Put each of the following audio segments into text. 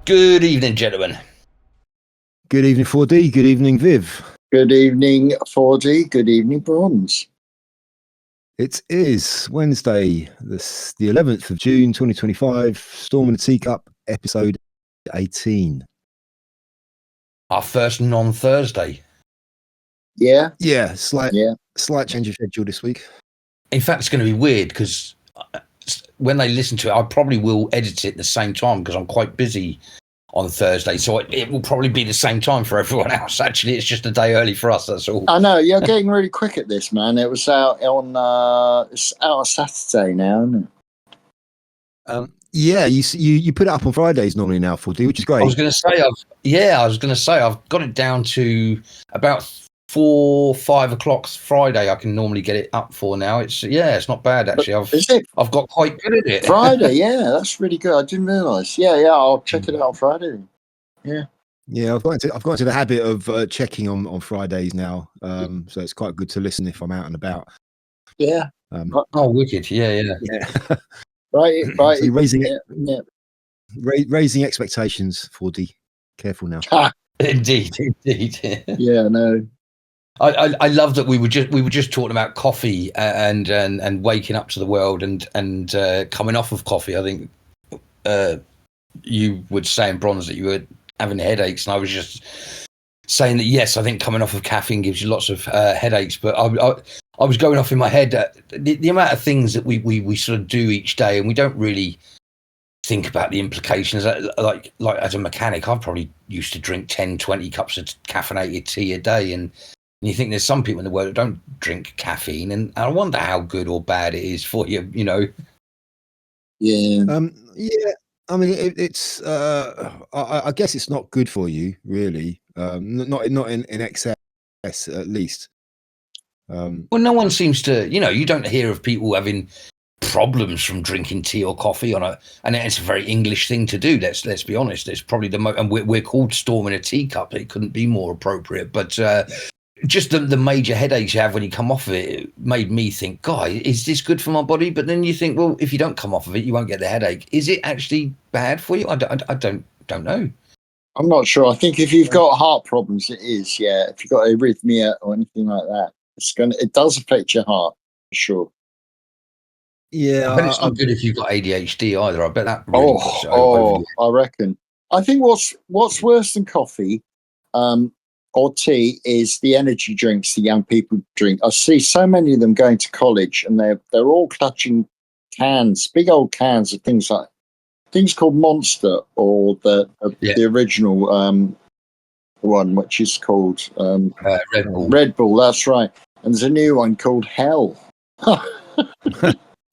Good evening, gentlemen. Good evening, 4D. Good evening, Viv. Good evening, 4D. Good evening, Bronze. It is Wednesday, the 11th of June, 2025. Storm in the Teacup, episode 18. Our first non-Thursday. Yeah. Yeah, slight change of schedule this week. In fact, it's going to be weird because when they listen to it, I probably will edit it at the same time because I'm quite busy on Thursday. So it will probably be the same time for everyone else. Actually, it's just a day early for us, that's all. I know, you're getting really quick at this, man. It was out on it's out on Saturday now, isn't it? Yeah, you put it up on Fridays normally now, 4D, which is great. I was going to say I've got it down to about 4, 5 o'clock Friday. I can normally get it up for now. It's not bad actually. I've got quite good at it. Friday, yeah, that's really good. I didn't realise. Yeah, I'll check it out on Friday. Yeah, I've got into the habit of checking on Fridays now. So it's quite good to listen if I'm out and about. Yeah. Oh, wicked! Yeah. Right. So raising expectations, 4D. Careful now. Indeed. Yeah, no. I love that we were just talking about coffee and waking up to the world and coming off of coffee. I think you would say in Bronze that you were having headaches, and I was just saying that yes, I think coming off of caffeine gives you lots of headaches. But I was going off in my head the amount of things that we sort of do each day, and we don't really think about the implications. Like as a mechanic, I've probably used to drink 10, 20 cups of caffeinated tea a day, and you think there's some people in the world that don't drink caffeine, and I wonder how good or bad it is for you, you know? Yeah. Yeah. I mean, it's. I guess it's not good for you, really. Not in excess, at least. Well, no one seems to. You don't hear of people having problems from drinking tea or coffee and it's a very English thing to do. Let's be honest. It's probably the most, and we're called Storm in a Teacup. It couldn't be more appropriate, but. Just the major headaches you have when you come off of it made me think, God, is this good for my body? But then you think, well, if you don't come off of it, you won't get the headache. Is it actually bad for you? I don't know. I'm not sure. I think if you've got heart problems, it is. Yeah, if you've got arrhythmia or anything like that, it does affect your heart for sure. Yeah, I bet it's not good if you've got ADHD either. I bet that really puts it over. I reckon. I think what's worse than coffee, or tea is the energy drinks the young people drink. I see so many of them going to college, and they're all clutching cans, big old cans of things called Monster, or the original one, which is called Red Bull. Red Bull, that's right. And there's a new one called Hell.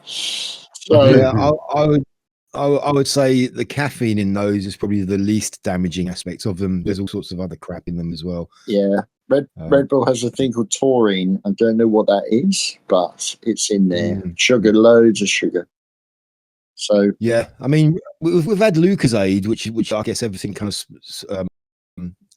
So yeah, I would say the caffeine in those is probably the least damaging aspects of them. There's all sorts of other crap in them as well. Yeah, Red Bull has a thing called taurine. I don't know what that is, but it's in there. Sugar, loads of sugar. So yeah, I mean, we've had Lucozade, which I guess everything kind of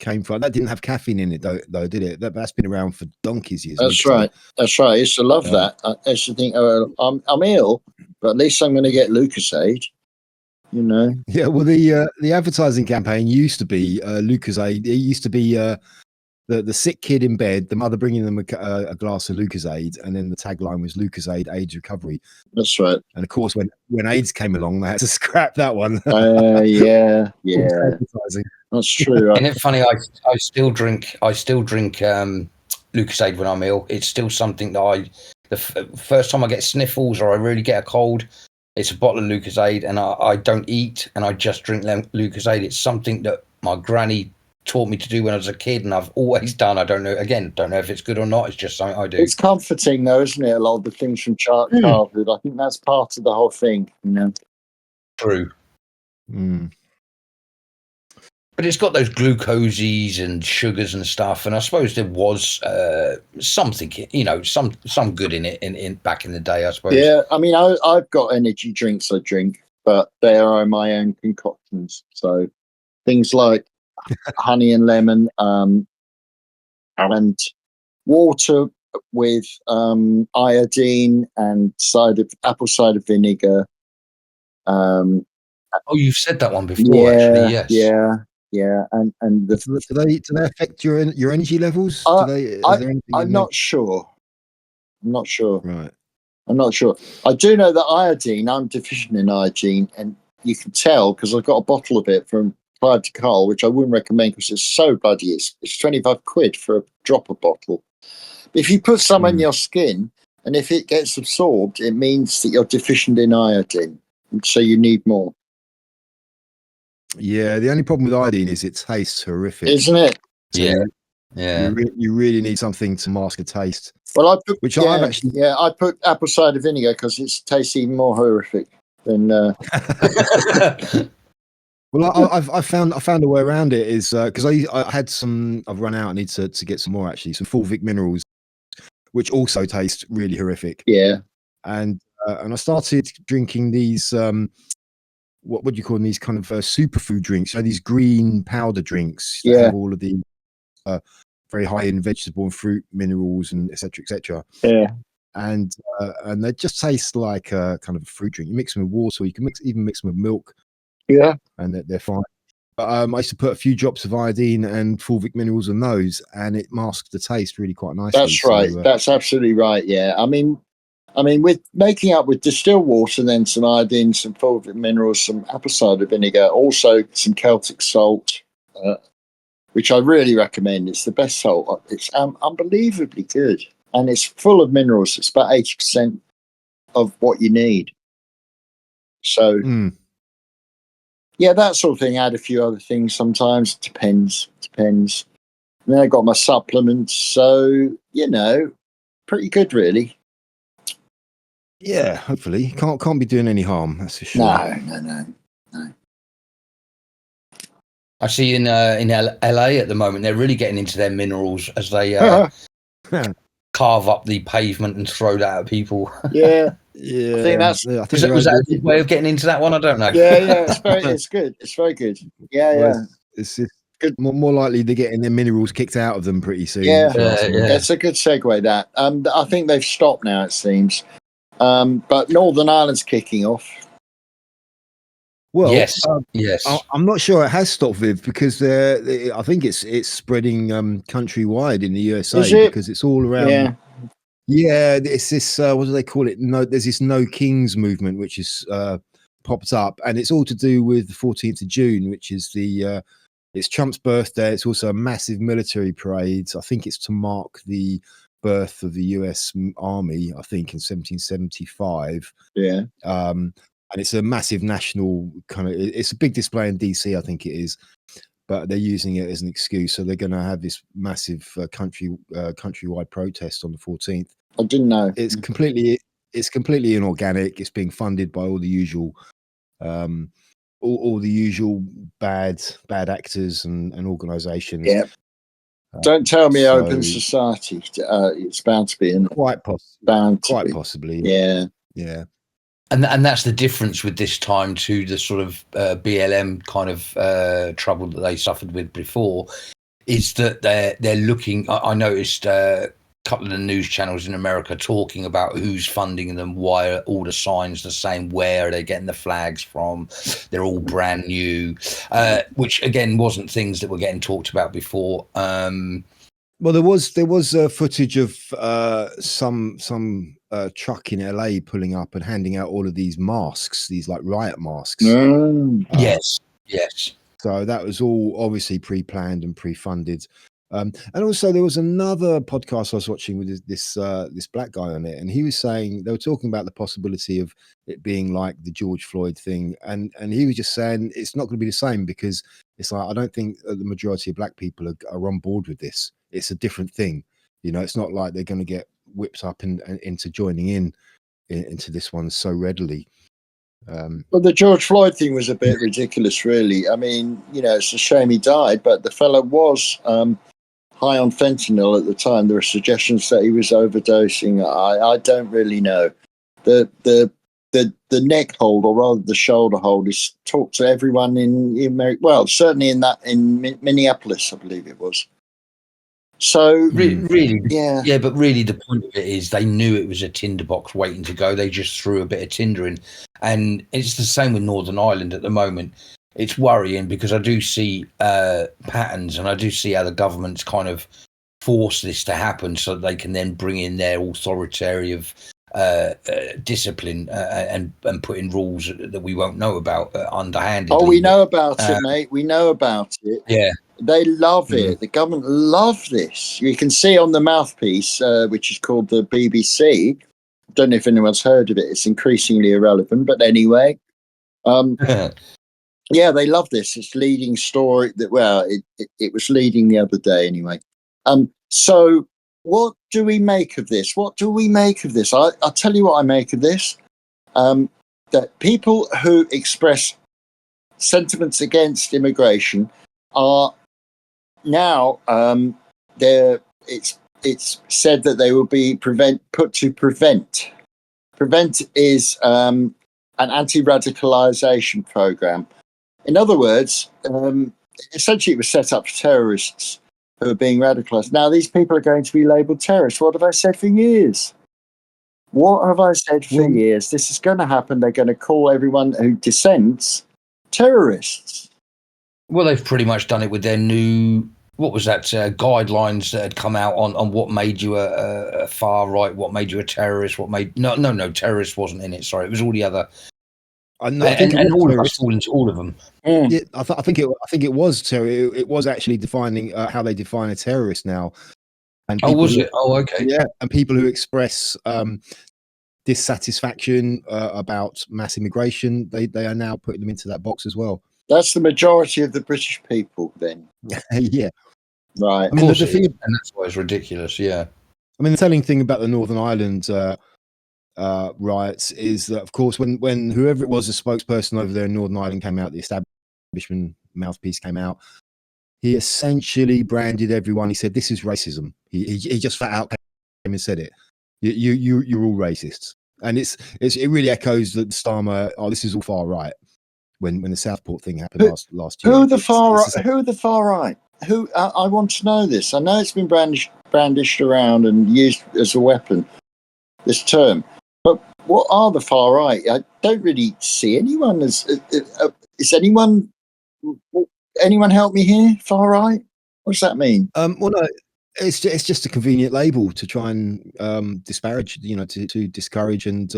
came from. That didn't have caffeine in it, though, did it? That's been around for donkeys years. That's right. I used to love that. I used to think, I'm ill, but at least I'm going to get Lucozade. You know. Yeah, well, the advertising campaign used to be Lucozade. It used to be the sick kid in bed, the mother bringing them a glass of Lucozade, and then the tagline was Lucozade AIDS recovery. That's right. And of course, when AIDS came along, they had to scrap that one. Yeah. That's true. Isn't it funny? I still drink Lucozade when I'm ill. It's still something that the first time I get sniffles or I really get a cold, it's a bottle of Lucozade, and I don't eat, and I just drink Lucozade. It's something that my granny taught me to do when I was a kid, and I've always done. I don't know if it's good or not. It's just something I do. It's comforting, though, isn't it? A lot of the things from childhood. I think that's part of the whole thing, you know. True. But it's got those glucoses and sugars and stuff, and I suppose there was something, some good in it in back in the day, I suppose. Yeah, I mean, I've got energy drinks I drink, but they are my own concoctions. So things like honey and lemon, and water with iodine and apple cider vinegar, Oh, you've said that one before, actually. Yes. Yeah, and the Do they affect your energy levels? Uh, Do they? Is I there anything I'm in not sure. I'm not sure. Right. I'm not sure. I do know that iodine. I'm deficient in iodine, and you can tell because I've got a bottle of it from Clive de Carl, which I wouldn't recommend because it's so bloody. It's 25 quid for a dropper bottle. But if you put some in your skin, and if it gets absorbed, it means that you're deficient in iodine, and so you need more, Yeah. The only problem with iodine is it tastes horrific. isn't it? So Yeah. Yeah. you really need something to mask a taste. Well, I put Which I've actually. I put apple cider vinegar because it tastes even more horrific than. Well, I found a way around it is because I had some. I've run out. I need to get some more actually. Some Fulvic minerals, which also taste really horrific. Yeah. And I started drinking these. What do you call them? These kind of superfood drinks. You know, these green powder drinks that have all of the very high in vegetable and fruit minerals and etc. etc. Yeah. And they just taste like a kind of a fruit drink. You mix them with water. You can even mix them with milk. Yeah. And they're fine. But I used to put a few drops of iodine and fulvic minerals on those, and it masked the taste really quite nicely. That's right. That's absolutely right. Yeah. I mean, with making up with distilled water, then some iodine, some fulvic minerals, some apple cider vinegar, also some Celtic salt, which I really recommend. It's the best salt. It's unbelievably good, and it's full of minerals. It's about 80% of what you need. So. Yeah, that sort of thing. Add a few other things sometimes. Depends. And then I got my supplements. So, pretty good, really. Yeah, hopefully. Can't be doing any harm, that's for sure. No. I see in LA at the moment, they're really getting into their minerals as they carve up the pavement and throw that at people. Yeah. Yeah, I think that's. Was that a good way of getting into that one? I don't know. Yeah, it's good. It's very good. Yeah. It's good. More likely they're getting their minerals kicked out of them pretty soon. Yeah. It's a good segue. That I think they've stopped now. It seems, but Northern Ireland's kicking off. Well, yes. I'm not sure it has stopped, Viv, because I think it's spreading countrywide in the USA because it's all around. Yeah. Yeah, it's this. What do they call it? There's this No Kings movement which is popped up, and it's all to do with the 14th of June, which is it's Trump's birthday. It's also a massive military parade. I think it's to mark the birth of the U.S. Army. I think in 1775. Yeah. And it's a massive national kind of. It's a big display in DC. I think it is. But they're using it as an excuse, so they're going to have this massive countrywide protest on the 14th. I didn't know. It's completely inorganic. It's being funded by all the usual, all the usual bad actors and organisations. Yeah. Don't tell me open society. It's bound to be, isn't it? Quite possibly. Yeah. Yeah. And that's the difference with this time to the sort of BLM kind of trouble that they suffered with before, is that they're looking. I noticed a couple of the news channels in America talking about who's funding them, why are all the signs the same, where are they getting the flags from? They're all brand new, which again wasn't things that were getting talked about before. Well, there was footage of some truck in LA pulling up and handing out all of these masks, these like riot masks. Yes. So that was all obviously pre-planned and pre-funded. And also there was another podcast I was watching with this black guy on it, and he was saying they were talking about the possibility of it being like the George Floyd thing, and he was just saying it's not going to be the same because it's like I don't think the majority of black people are on board with this. It's a different thing, it's not like they're going to get whipped up into joining into this one so readily. Well, the George Floyd thing was a bit ridiculous, really. I mean, it's a shame he died, but the fellow was high on fentanyl at the time. There were suggestions that he was overdosing. I don't really know. The neck hold, or rather the shoulder hold, is talk to everyone in America. Well, certainly in Minneapolis, I believe it was. So Really, yeah, yeah, but really, the point of it is they knew it was a tinderbox waiting to go. They just threw a bit of tinder in, and it's the same with Northern Ireland at the moment. It's worrying because I do see patterns, and I do see how the government's kind of force this to happen so they can then bring in their authoritarian discipline and put in rules that we won't know about underhandedly. oh, we know about it, mate. We know about it. Yeah. They love it. The government love this. You can see on the mouthpiece, which is called the BBC. I don't know if anyone's heard of it. It's increasingly irrelevant, but anyway, yeah, they love this. It's leading story. That it was leading the other day anyway. So what do we make of this? What do we make of this? I'll tell you what I make of this. That people who express sentiments against immigration are now it's said that they will be put to prevent. Prevent is an anti-radicalization program. In other words, essentially it was set up for terrorists who are being radicalized. Now these people are going to be labeled terrorists. What have I said for years? What have I said for years? This is going to happen. They're going to call everyone who dissents terrorists. Well, they've pretty much done it with their new, what was that, guidelines that had come out on what made you a far right, what made you a terrorist, what made no terrorist wasn't in it. Sorry, it was all the other. I think and all of us fall into all of them. Yeah, I think it was Terry. It was actually defining how they define a terrorist now. And was it? Oh, okay. Yeah, and people who express dissatisfaction about mass immigration, they are now putting them into that box as well. That's the majority of the British people, then. Yeah, right. I mean, the thing, and that's why it's ridiculous. Yeah. I mean, the telling thing about the Northern Ireland riots is that, of course, when whoever it was, the spokesperson over there in Northern Ireland came out, the establishment mouthpiece came out, he essentially branded everyone. He said, "This is racism." He just flat out came and said it. You're all racists, and it really echoes the Starmer. Oh, this is all far right. When the Southport thing happened last year. Who are the far right? Who are the far right? Who I want to know this. I know it's been brandished around and used as a weapon, this term. But what are the far right? I don't really see anyone as. Is anyone help me here? Far right? What does that mean? Well, no, it's just a convenient label to try and disparage, to discourage and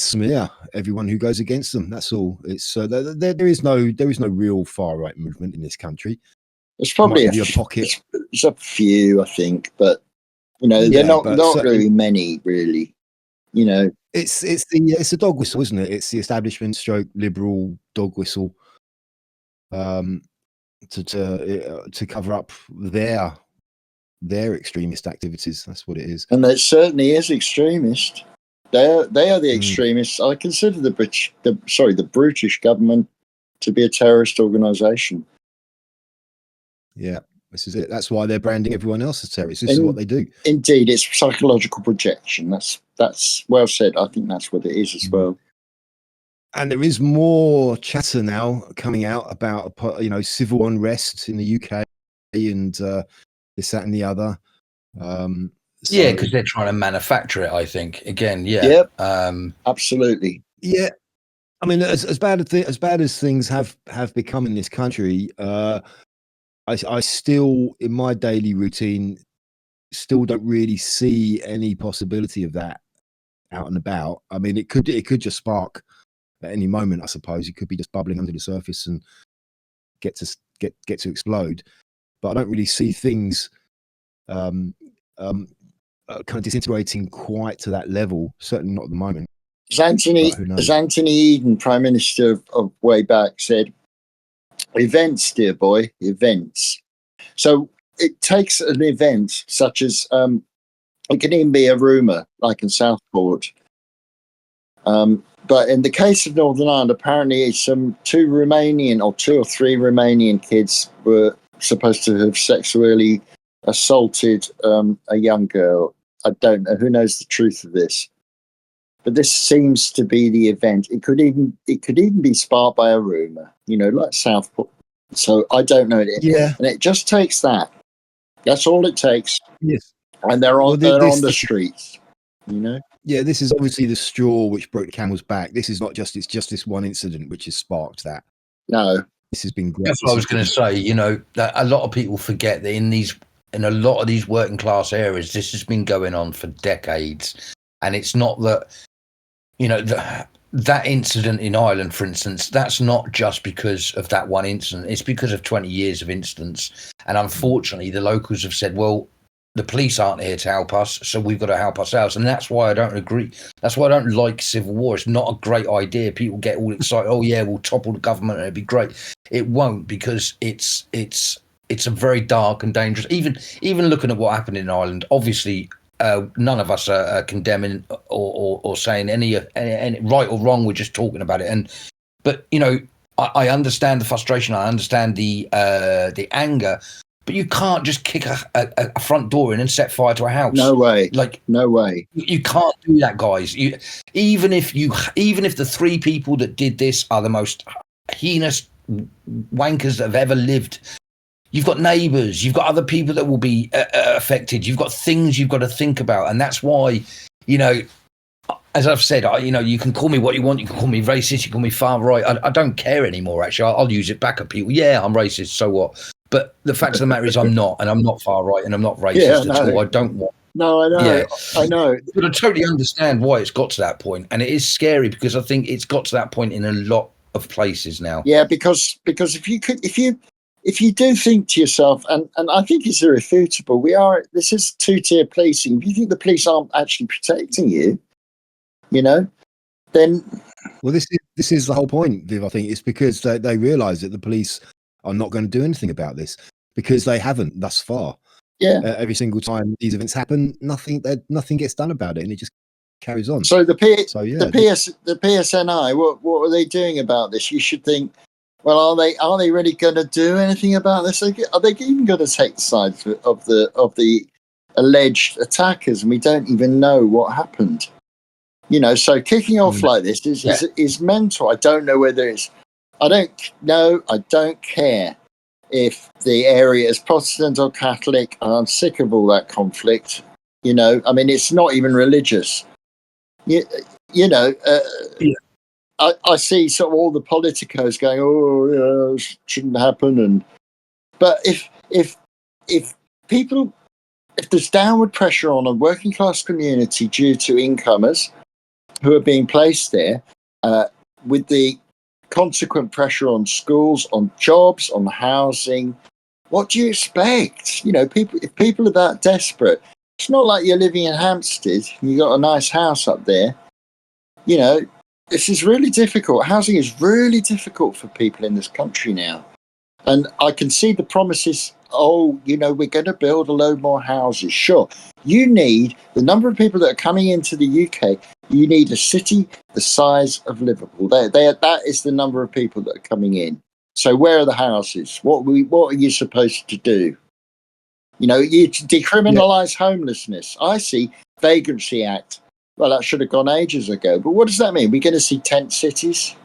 smear everyone who goes against them. That's all. It's there is no real far right movement in this country. There's probably a pocket. It's a few, I think, but they're not really many, really. It's the dog whistle, isn't it? It's the establishment stroke liberal dog whistle, to cover up their extremist activities. That's what it is. And it certainly is extremist. They are the extremists. I consider the British government to be a terrorist organisation. Yeah, this is it. That's why they're branding everyone else as terrorists. This is what they do. Indeed, it's psychological projection. That's well said. I think that's what it is as well. And there is more chatter now coming out about civil unrest in the UK and this, that, and the other. Yeah, because they're trying to manufacture it, I think. Again, yeah. Yep. Absolutely. Yeah. I mean, as bad as things have become in this country, I still, in my daily routine, still don't really see any possibility of that out and about. I mean, it could just spark at any moment, I suppose. It could be just bubbling under the surface and get to explode. But I don't really see things kind of disintegrating quite to that level. Certainly not at the moment. As Anthony Eden, Prime Minister of way back, said, "Events, dear boy, events." So it takes an event such as it can even be a rumour, like in Southport. But in the case of Northern Ireland, apparently two or three Romanian kids were supposed to have sexually assaulted a young girl. I don't know. Who knows the truth of this? But this seems to be the event. It could even be sparked by a rumour, like Southport. So I don't know. Yeah. And it just takes that. That's all it takes, Yes. and they're on Well, they're on the streets. You know. Yeah, this is obviously the straw which broke the camel's back. This is not just it's just this one incident which has sparked that. No. This has been great. That's what I was going to say. You know, that a lot of people forget that in a lot of these working class areas, this has been going on for decades, and it's not that, you know, that incident in Ireland, for instance, that's not just because of that one incident. It's because of 20 years of incidents, and unfortunately, the locals have said, well, the police aren't here to help us, so we've got to help ourselves. And that's why I don't agree. That's why I don't like civil war. It's not a great idea. People get all excited. Oh yeah, we'll topple the government and it'd be great. It won't, because it's a very dark and dangerous. Even looking at what happened in Ireland, obviously, none of us are condemning or saying any right or wrong. We're just talking about it. But you know, I understand the frustration. I understand the anger. But you can't just kick a front door in and set fire to a house. No way. Like, no way. You can't do that, guys. Even if the three people that did this are the most heinous wankers that have ever lived, you've got neighbours, you've got other people that will be affected. You've got things you've got to think about, and that's why, you know, as I've said, you know, you can call me what you want. You can call me racist. You can call me far right. I don't care anymore. Actually, I'll use it back at people. Yeah, I'm racist. So what? But the fact of the matter is, I'm not, and I'm not far right, and I'm not racist at all. I don't want. No, I know. Yeah. I know. But I totally understand why it's got to that point, and it is scary because I think it's got to that point in a lot of places now. Yeah, because if you do think to yourself, and I think it's irrefutable, this is two-tier policing. If you think the police aren't actually protecting you, you know, then well, this is the whole point, Viv. I think it's because they realise that the police are not going to do anything about this, because they haven't thus far. Yeah. Every single time these events happen, nothing gets done about it, and it just carries on. So the the PSNI, what are they doing about this? You should think, well, are they really going to do anything about this? Are they even going to take the side of the alleged attackers? And we don't even know what happened. You know, so kicking off like this is mental. I don't know whether it's. I don't know. I don't care if the area is Protestant or Catholic. I'm sick of all that conflict. You know, I mean, it's not even religious. You know, I see sort of all the politicos going, "Oh, yeah, shouldn't happen." But if there's downward pressure on a working class community due to incomers who are being placed there, with the consequent pressure on schools, on jobs, on housing, what do you expect? You know, if people are that desperate, it's not like you're living in Hampstead and you got a nice house up there. You know, this is really difficult. Housing is really difficult for people in this country now. And I can see the promises, oh, you know, we're going to build a load more houses. Sure. You need the number of people that are coming into the UK. You need a city the size of Liverpool. That is the number of people that are coming in. So where are the houses? What are you supposed to do? You know, you decriminalise homelessness. I see Vagrancy Act. Well, that should have gone ages ago. But what does that mean? We're going to see tent cities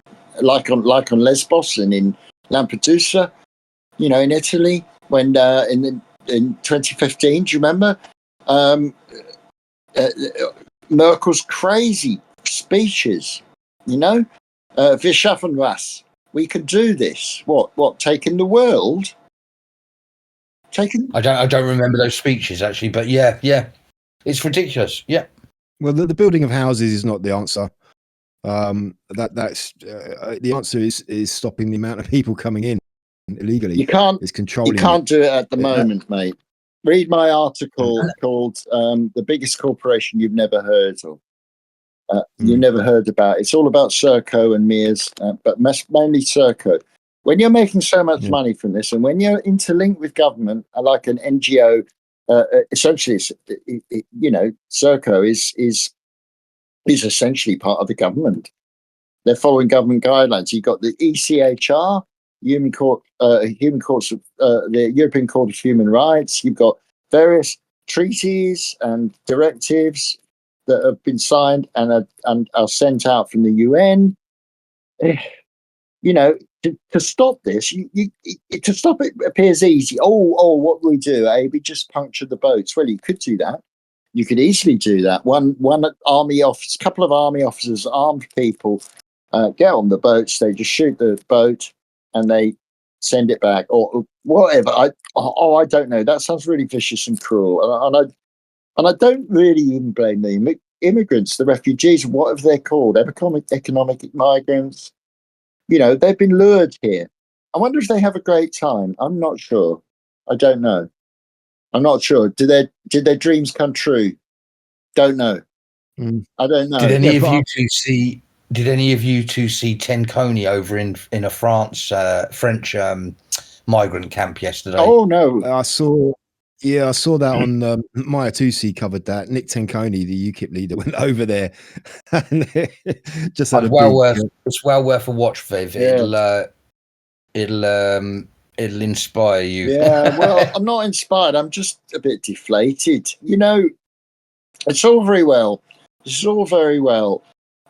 like on Lesbos and in Lampedusa, you know, in Italy, when in 2015, do you remember? Merkel's crazy speeches, you know? Wir schaffen was. We can do this. What? Taking the world? I don't remember those speeches actually, but yeah, it's ridiculous. Yeah. Well, the building of houses is not the answer. That's the answer is stopping the amount of people coming in illegally. You can't. It's controlling. You can't do it at the moment, mate. Read my article called "The Biggest Corporation You've Never Heard of." You've never heard about. It's all about Serco and Mears, but mainly Serco. When you're making so much money from this, and when you're interlinked with government, like an NGO, essentially, you know, Serco is essentially part of the government. They're following government guidelines. You've got the ECHR, the European Court of Human Rights. You've got various treaties and directives that have been signed and are sent out from the UN. You know, to stop this, to stop it appears easy. What we do? We just puncture the boats. Well, you could do that. You could easily do that. One army officer, couple of army officers, armed people, get on the boats. They just shoot the boat and they send it back or whatever. I don't know. That sounds really vicious and cruel. And I don't really even blame the immigrants, the refugees, whatever they're called, economic migrants. You know, they've been lured here. I wonder if they have a great time. I'm not sure. I don't know. I'm not sure. Did their dreams come true? Don't know. I don't know. Did any of you two see? Did any of you two see Tenconi over in a French migrant camp yesterday? Oh no, I saw. Yeah, I saw that on Maya Tusi covered that. Nick Tenconi, the UKIP leader, went over there and just had it's well worth a watch, Viv. Yeah. It'll inspire you. Yeah, well, I'm not inspired. I'm just a bit deflated. You know, it's all very well. It's all very well,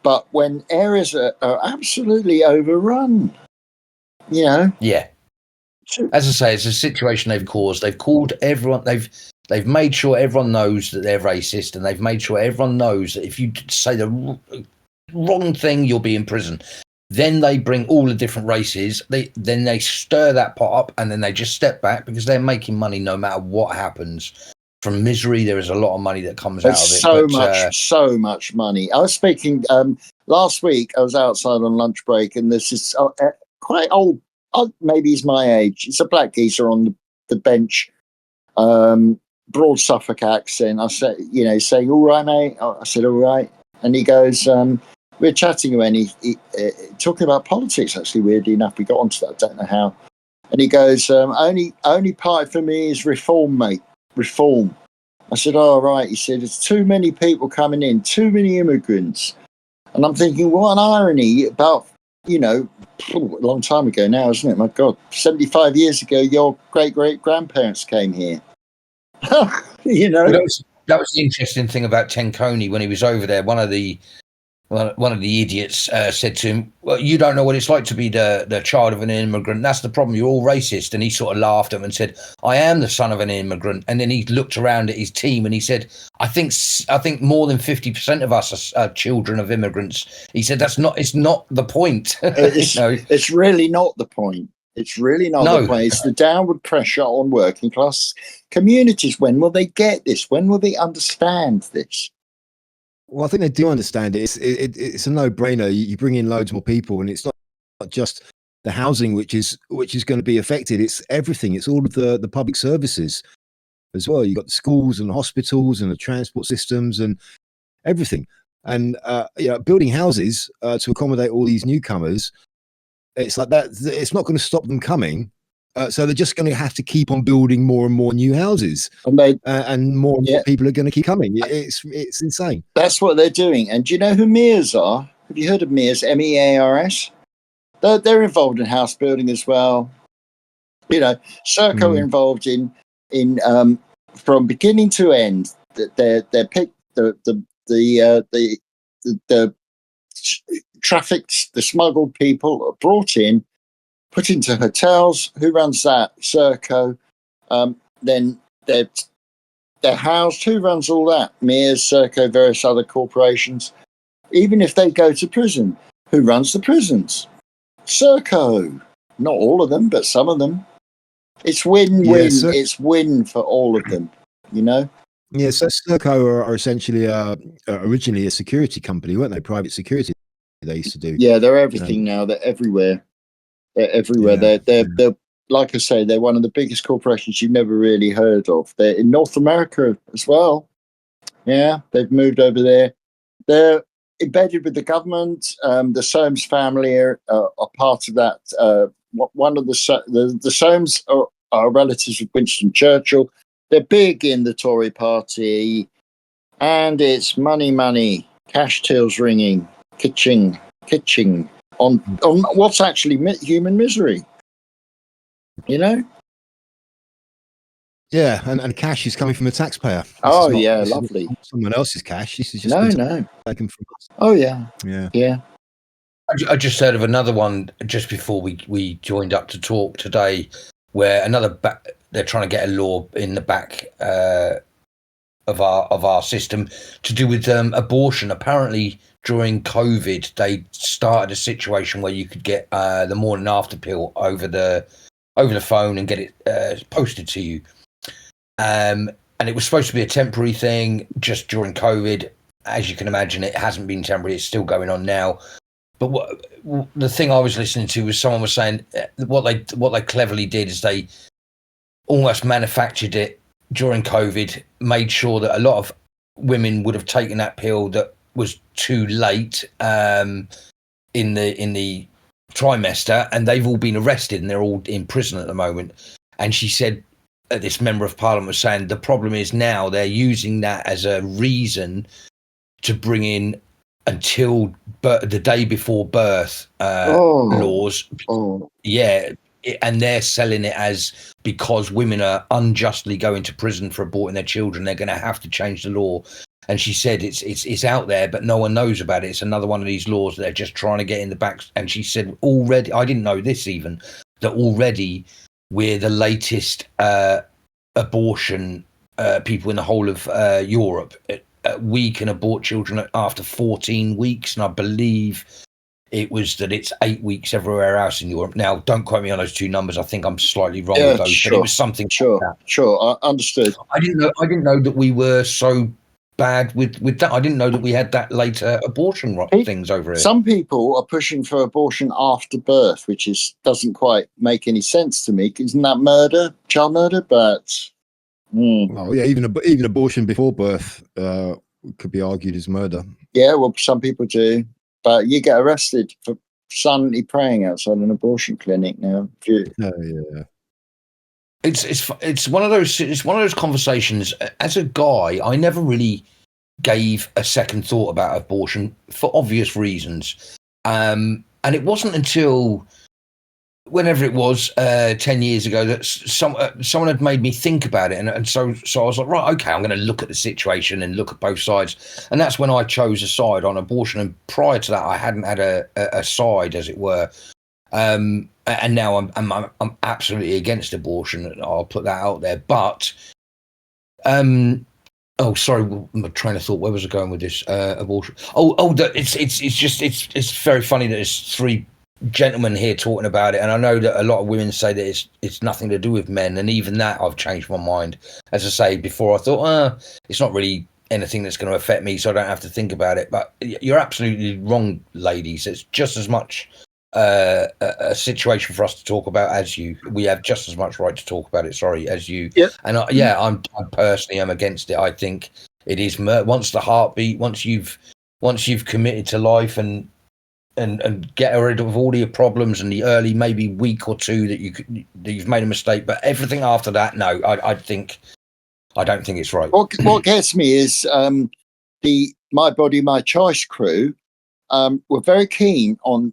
but when areas are absolutely overrun, you know. Yeah. As I say, it's a situation they've caused. They've called everyone. They've made sure everyone knows that they're racist, and they've made sure everyone knows that if you say the wrong thing, you'll be in prison. Then they bring all the different races. Then they stir that pot up, and then they just step back because they're making money no matter what happens. From misery, there is a lot of money that comes out of it. So much money. I was speaking last week. I was outside on lunch break, and this is quite old. Maybe he's my age. It's a black geezer on the bench, broad Suffolk accent. I said, saying, "All right, mate." I said, "All right," and he goes, "We're chatting when he talking about politics." Actually, weirdly enough, we got onto that. I don't know how. And he goes, "Only party for me is reform, mate. Reform." I said, "Oh, right." He said, "There's too many people coming in, too many immigrants," and I'm thinking, what an irony about. A long time ago now, isn't it? My God, 75 years ago, your great-great-grandparents came here. Well, that was the interesting thing about Tenconi when he was over there. One of the idiots said to him, "Well, you don't know what it's like to be the child of an immigrant. That's the problem. You're all racist." And he sort of laughed at him and said, "I am the son of an immigrant." And then he looked around at his team and he said, I think more than 50% of us are children of immigrants." He said, it's not the point." It's really not the point. It's really not the point. It's the downward pressure on working class communities. When will they get this? When will they understand this? Well, I think they do understand it. It's a no-brainer. You bring in loads more people, and it's not just the housing which is going to be affected. It's everything. It's all of the public services as well. You've got the schools and the hospitals and the transport systems and everything. And building houses to accommodate all these newcomers, it's like that. It's not going to stop them coming. So they're just going to have to keep on building more and more new houses, and more people are going to keep coming. It's insane. That's what they're doing. And do you know who MEARS are? Have you heard of MEARS? MEARS. They're involved in house building as well. Serco involved in from beginning to end. They're picked the trafficked, the smuggled people are brought in, put into hotels. Who runs that? Serco. Then they're housed. Who runs all that? MEARS, Serco, various other corporations. Even if they go to prison, who runs the prisons? Serco. Not all of them, but some of them. It's win-win. Yeah, it's win for all of them, Yeah, so Serco are essentially originally a security company, weren't they? Private security they used to do. Yeah, they're everything now. They're everywhere. They're everywhere. Yeah. They're like I say, they're one of the biggest corporations you've never really heard of. They're in North America as well. Yeah, they've moved over there. They're embedded with the government. The Soames family are part of that. One of the Soames are relatives of Winston Churchill. They're big in the Tory party, and it's money, cash tills ringing, kitching on what's actually human misery. Yeah, and cash is coming from a taxpayer. Lovely. Someone else's cash. This is just no taken from us. Oh yeah. Yeah. I just heard of another one just before we joined up to talk today, where they're trying to get a law in the back of our system to do with abortion. Apparently, during COVID, they started a situation where you could get the morning after pill over the phone and get it posted to you. And it was supposed to be a temporary thing just during COVID. As you can imagine, it hasn't been temporary. It's still going on now. But the thing I was listening to was someone was saying what they cleverly did is they almost manufactured it during COVID, made sure that a lot of women would have taken that pill that was too late in the trimester, and they've all been arrested and they're all in prison at the moment. And she said, this member of parliament was saying, the problem is now they're using that as a reason to bring in until the day before birth laws. Yeah. And they're selling it as, because women are unjustly going to prison for aborting their children, they're going to have to change the law. And she said it's out there, but no one knows about it. It's another one of these laws that they're just trying to get in the back. And she said already, I didn't know this even, that already we're the latest abortion people in the whole of Europe. We can abort children after 14 weeks, and I believe it was that it's 8 weeks everywhere else in Europe. Now, don't quote me on those two numbers. I think I'm slightly wrong with those, sure, but it was something. Sure, like that. Sure, I understood. I didn't know that we were so bad with that. I didn't know that we had that later abortion things over here. Some people are pushing for abortion after birth, which doesn't quite make any sense to me. Isn't that murder, child murder? But oh yeah, even abortion before birth could be argued as murder. Yeah, well, some people do, but you get arrested for silently praying outside an abortion clinic now. Yeah. It's one of those conversations. As a guy, I never really gave a second thought about abortion for obvious reasons, and it wasn't until whenever it was 10 years ago that someone had made me think about it, and so I was like, right, okay, I'm going to look at the situation and look at both sides, and that's when I chose a side on abortion. And prior to that, I hadn't had a side, as it were. And now I'm absolutely against abortion. I'll put that out there. But oh, sorry, my train of thought. Where was I going with this abortion? It's very funny that there's three gentlemen here talking about it, and I know that a lot of women say that it's nothing to do with men, and even that I've changed my mind. As I say before, I thought it's not really anything that's going to affect me, so I don't have to think about it. But you're absolutely wrong, ladies. It's just as much a situation for us to talk about as you. We have just as much right to talk about it, as you. Yep. And I personally am against it. I think it is once the heartbeat, once you've committed to life and get rid of all your problems and the early maybe week or two that you've made a mistake, but everything after that, no, I don't think it's right. What gets me is the My Body My Choice crew were very keen on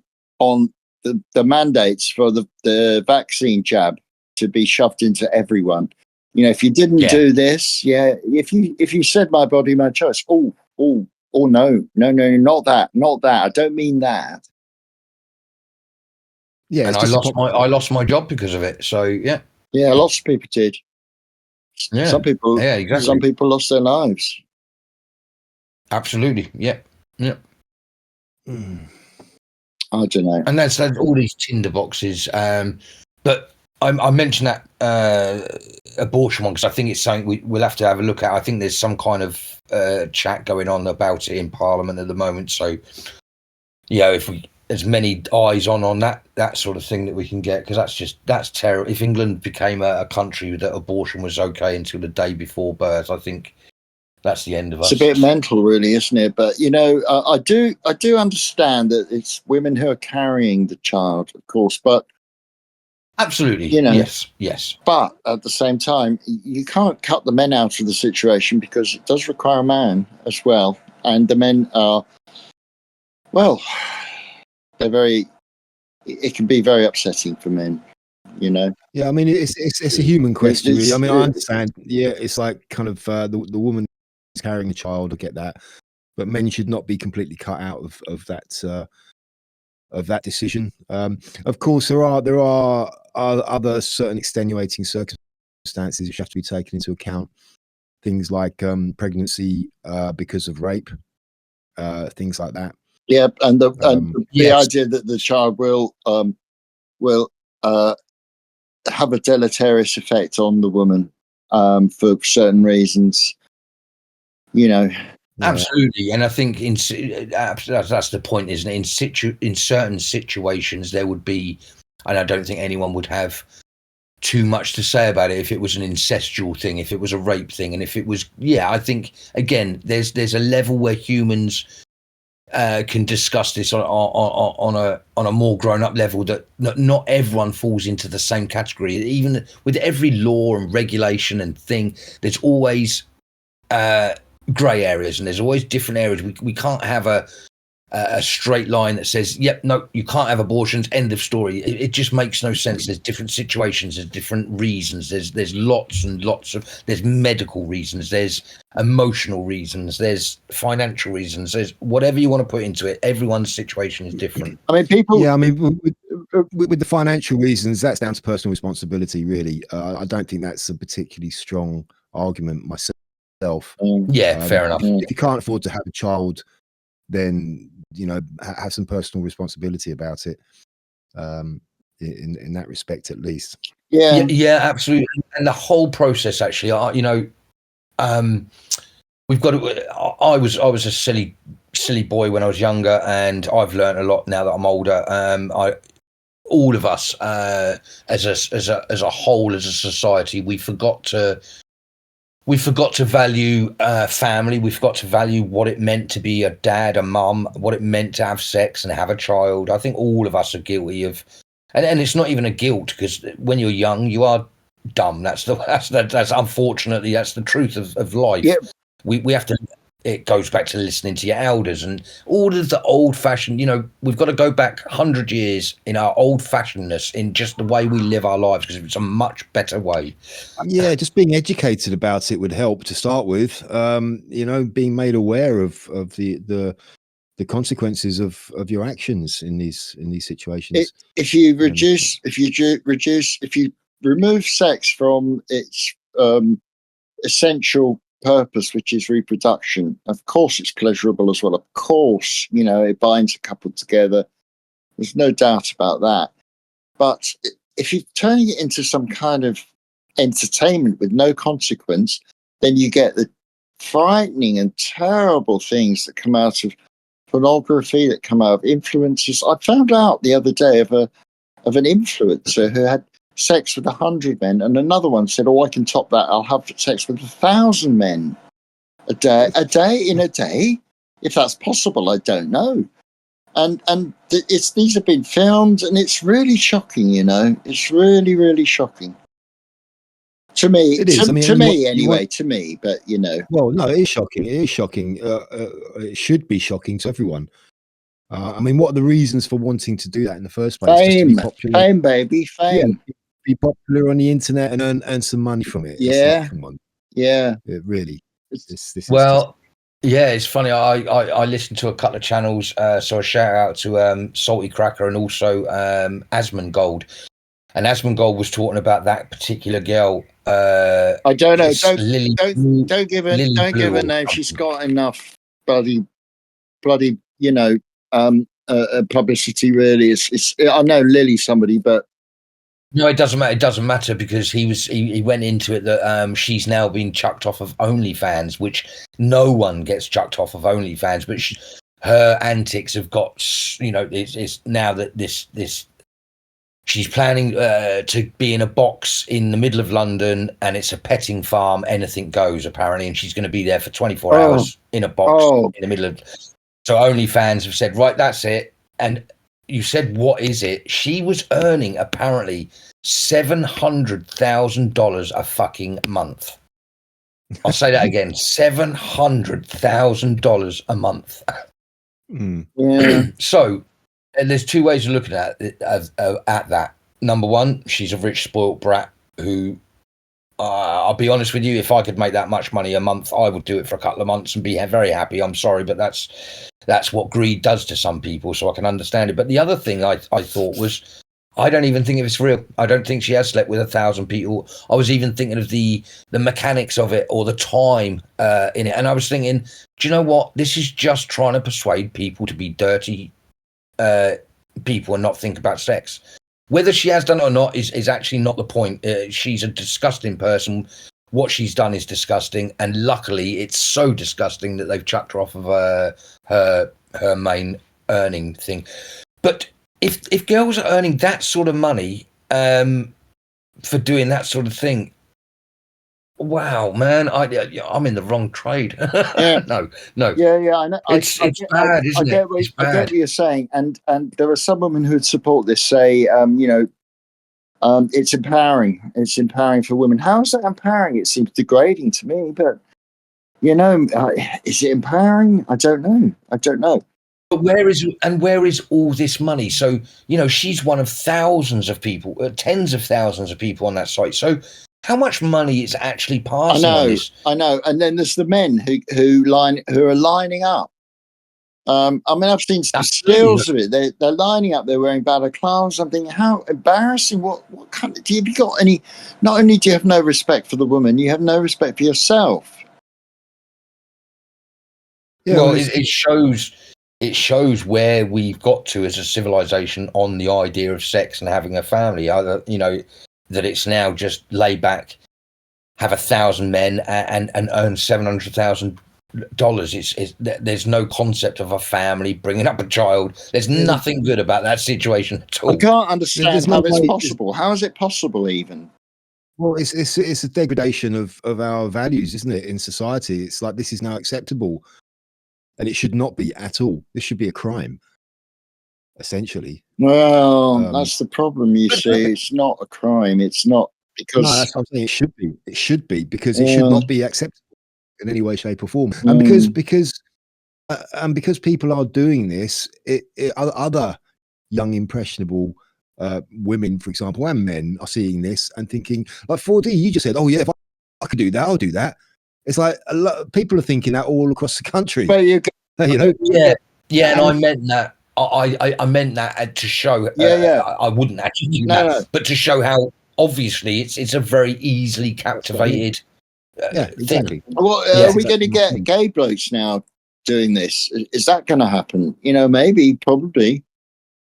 the mandates for the vaccine jab to be shoved into everyone. You know, if you didn't do this, if you said My Body My Choice, oh, no, not that. I don't mean that. Yeah, and I lost my job because of it. So yeah, lots of people did. Yeah, some people, exactly. Some people lost their lives. Absolutely, yeah. I don't know. And that's all these tinder boxes. But I mentioned that abortion one because I think it's something we'll have to have a look at. I think there's some kind of chat going on about it in Parliament at the moment. So, if we as many eyes on that sort of thing that we can get, because that's terrible. If England became a country that abortion was okay until the day before birth, I think that's the end of us. It's a bit mental, really, isn't it? But I do understand that it's women who are carrying the child, of course, but. Absolutely. Yes. But at the same time, you can't cut the men out of the situation because it does require a man as well. And the men are, well, it can be very upsetting for men, Yeah, I mean, it's a human question. Really. I mean, I understand. Yeah, it's like kind of the woman is carrying a child, I get that. But men should not be completely cut out of that that decision. Of course, there are other certain extenuating circumstances which have to be taken into account. Things like pregnancy because of rape, things like that. Yeah, and the Yes. idea that the child will have a deleterious effect on the woman for certain reasons. You know, Absolutely, and I think that's the point, isn't it? In certain situations, there would be, and I don't think anyone would have too much to say about it if it was an incestual thing, if it was a rape thing, and if it was, I think again, there's a level where humans can discuss this on a more grown up level that not everyone falls into the same category. Even with every law and regulation and thing, there's always grey areas, and there's always different areas. We can't have a straight line that says, yep, no, you can't have abortions, end of story. It just makes no sense. There's different situations, there's different reasons, there's lots and lots of, there's medical reasons, there's emotional reasons, there's financial reasons, there's whatever you want to put into it. Everyone's situation is different. I mean, people. Yeah, I mean, with the financial reasons, that's down to personal responsibility, really. I don't think that's a particularly strong argument myself. Fair enough. If you can't afford to have a child, then have some personal responsibility about it. In that respect, at least. Yeah, absolutely. And the whole process, actually, we've got to. I was a silly boy when I was younger, and I've learned a lot now that I'm older. All of us, as a whole, as a society, we forgot to value family. We forgot to value what it meant to be a dad, a mum, what it meant to have sex and have a child. I think all of us are guilty of, and it's not even a guilt, because when you're young, you are dumb. That's unfortunately, that's the truth of life. Yeah. We have to. It goes back to listening to your elders and all of the old-fashioned. We've got to go back 100 years in our old-fashionedness in just the way we live our lives, because it's a much better way. Yeah, just being educated about it would help to start with. Being made aware of the consequences of your actions in these situations. If you remove sex from its essential purpose, which is reproduction, of course it's pleasurable as well. Of course, it binds a couple together. There's no doubt about that. But if you're turning it into some kind of entertainment with no consequence, then you get the frightening and terrible things that come out of pornography, that come out of influencers. I found out the other day of an influencer who had sex with 100 men, and another one said, I can top that, I'll have sex with 1,000 men a day in a day. If that's possible, I don't know. And these have been filmed, and it's really shocking. It's really, really shocking to me. It is. To me. But well, no, it is shocking. It is shocking. It should be shocking to everyone. What are the reasons for wanting to do that in the first place? Fame, just to be popular. Fame, baby, fame. Yeah, be popular on the internet and earn some money from it. Yeah, come on. Yeah, it really. This it's funny. I listened to a couple of channels, so a shout out to Salty Cracker and also Asmongold. And Asmongold was talking about that particular girl. I don't know. Don't give her Blue name. She's got enough bloody publicity. Really, it's. I know Lily somebody, but. No, it doesn't matter. It doesn't matter, because he went into it that she's now been chucked off of OnlyFans, which no one gets chucked off of OnlyFans, but her antics have got, it's now that this she's planning to be in a box in the middle of London, and it's a petting farm. Anything goes, apparently, and she's going to be there for 24 hours in a box in the middle of. So OnlyFans have said, right, that's it. And you said, what is it? She was earning apparently $700,000 a fucking month. I'll say that again: $700,000 a month. Yeah. So, and there's two ways of looking at it, at that. Number one, she's a rich, spoiled brat who I'll be honest with you. If I could make that much money a month, I would do it for a couple of months and be very happy. I'm sorry, but that's what greed does to some people. So I can understand it. But the other thing I thought was, I don't even think it's real. I don't think she has slept with 1,000 people. I was even thinking of the mechanics of it or the time in it, and I was thinking, do you know what? This is just trying to persuade people to be dirty people and not think about sex. Whether she has done it or not is actually not the point. She's a disgusting person. What she's done is disgusting, and luckily, it's so disgusting that they've chucked her off of her main earning thing. But if girls are earning that sort of money for doing that sort of thing, wow, man, I'm in the wrong trade. Yeah. No. Yeah, I know. It's bad, isn't it? It's I get bad. what you're saying, and there are some women who'd support this. Say, it's empowering. It's empowering for women. How is that empowering? It seems degrading to me, but is it empowering? I don't know. But where is all this money? So, she's one of thousands of people, tens of thousands of people on that site. So how much money is actually passing on this? I know. And then there's the men who are lining up. I've seen some stills of it. They're lining up. They're wearing balaclavas. I'm thinking, how embarrassing! What kind of, have you got any? Not only do you have no respect for the woman, you have no respect for yourself. Yeah, well, it shows where we've got to as a civilization on the idea of sex and having a family. That it's now just lay back, have 1,000 men and earn $700,000. There's no concept of a family, bringing up a child. There's nothing good about that situation at all. I can't understand how it's possible. How is it possible even? Well, it's a degradation of our values, isn't it, in society? It's like this is now acceptable. And it should not be at all. This should be a crime, essentially. Well, that's the problem, you see. It's not a crime. It's not because... No, that's what I'm saying. It should be. It should be, because it should not be acceptable in any way, shape or form. And because people are doing this, other young, impressionable women, for example, and men are seeing this and thinking, like 4D, you just said, oh, yeah, if I could do that, I'll do that. It's like a lot of people are thinking that all across the country. Well, Yeah, and I meant that. I meant that to show. I wouldn't actually do that, but to show how obviously it's a very easily captivated. Exactly. Thing. Well, are we going to get gay blokes now doing this? Is that going to happen? Maybe, probably.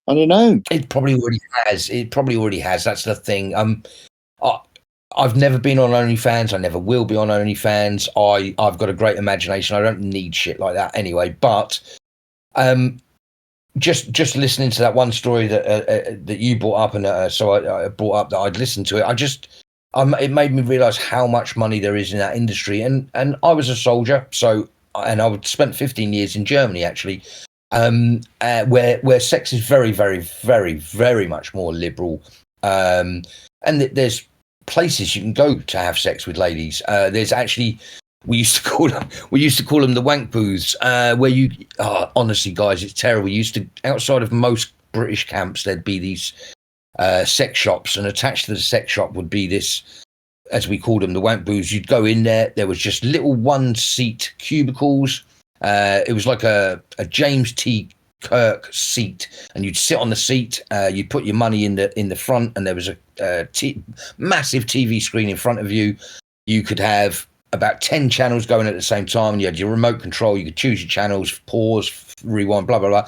I don't know. It probably already has. That's the thing. I've never been on OnlyFans. I never will be on OnlyFans. I've got a great imagination. I don't need shit like that anyway. But just listening to that one story that you brought up, and so I brought up that I'd listened to it. It made me realise how much money there is in that industry. And I was a soldier, and I spent 15 years in Germany actually, where sex is very, very, very, very much more liberal, and there's places you can go to have sex with ladies. There's actually, we used to call them the wank booths, where you honestly, guys, it's terrible. Outside of most British camps, there'd be these sex shops, and attached to the sex shop would be this, as we called them, the wank booths. You'd go in there was just little 1-seat cubicles. It was like a James T. Kirk seat, and you'd sit on the seat. You'd put your money in the front, and there was a massive TV screen in front of you. You could have about 10 channels going at the same time. You had your remote control. You could choose your channels, pause, rewind, blah blah blah.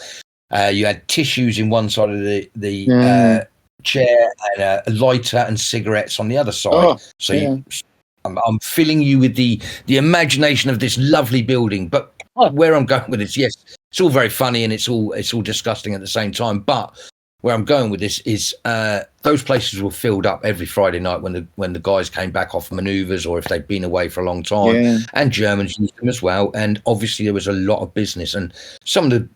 You had tissues in one side of the chair, and a lighter and cigarettes on the other side. I'm filling you with the imagination of this lovely building. But where I'm going with this, yes, it's all very funny and it's all disgusting at the same time. But where I'm going with this is those places were filled up every Friday night when the guys came back off manoeuvres, or if they'd been away for a long time. And Germans used them as well. And obviously there was a lot of business, and some of the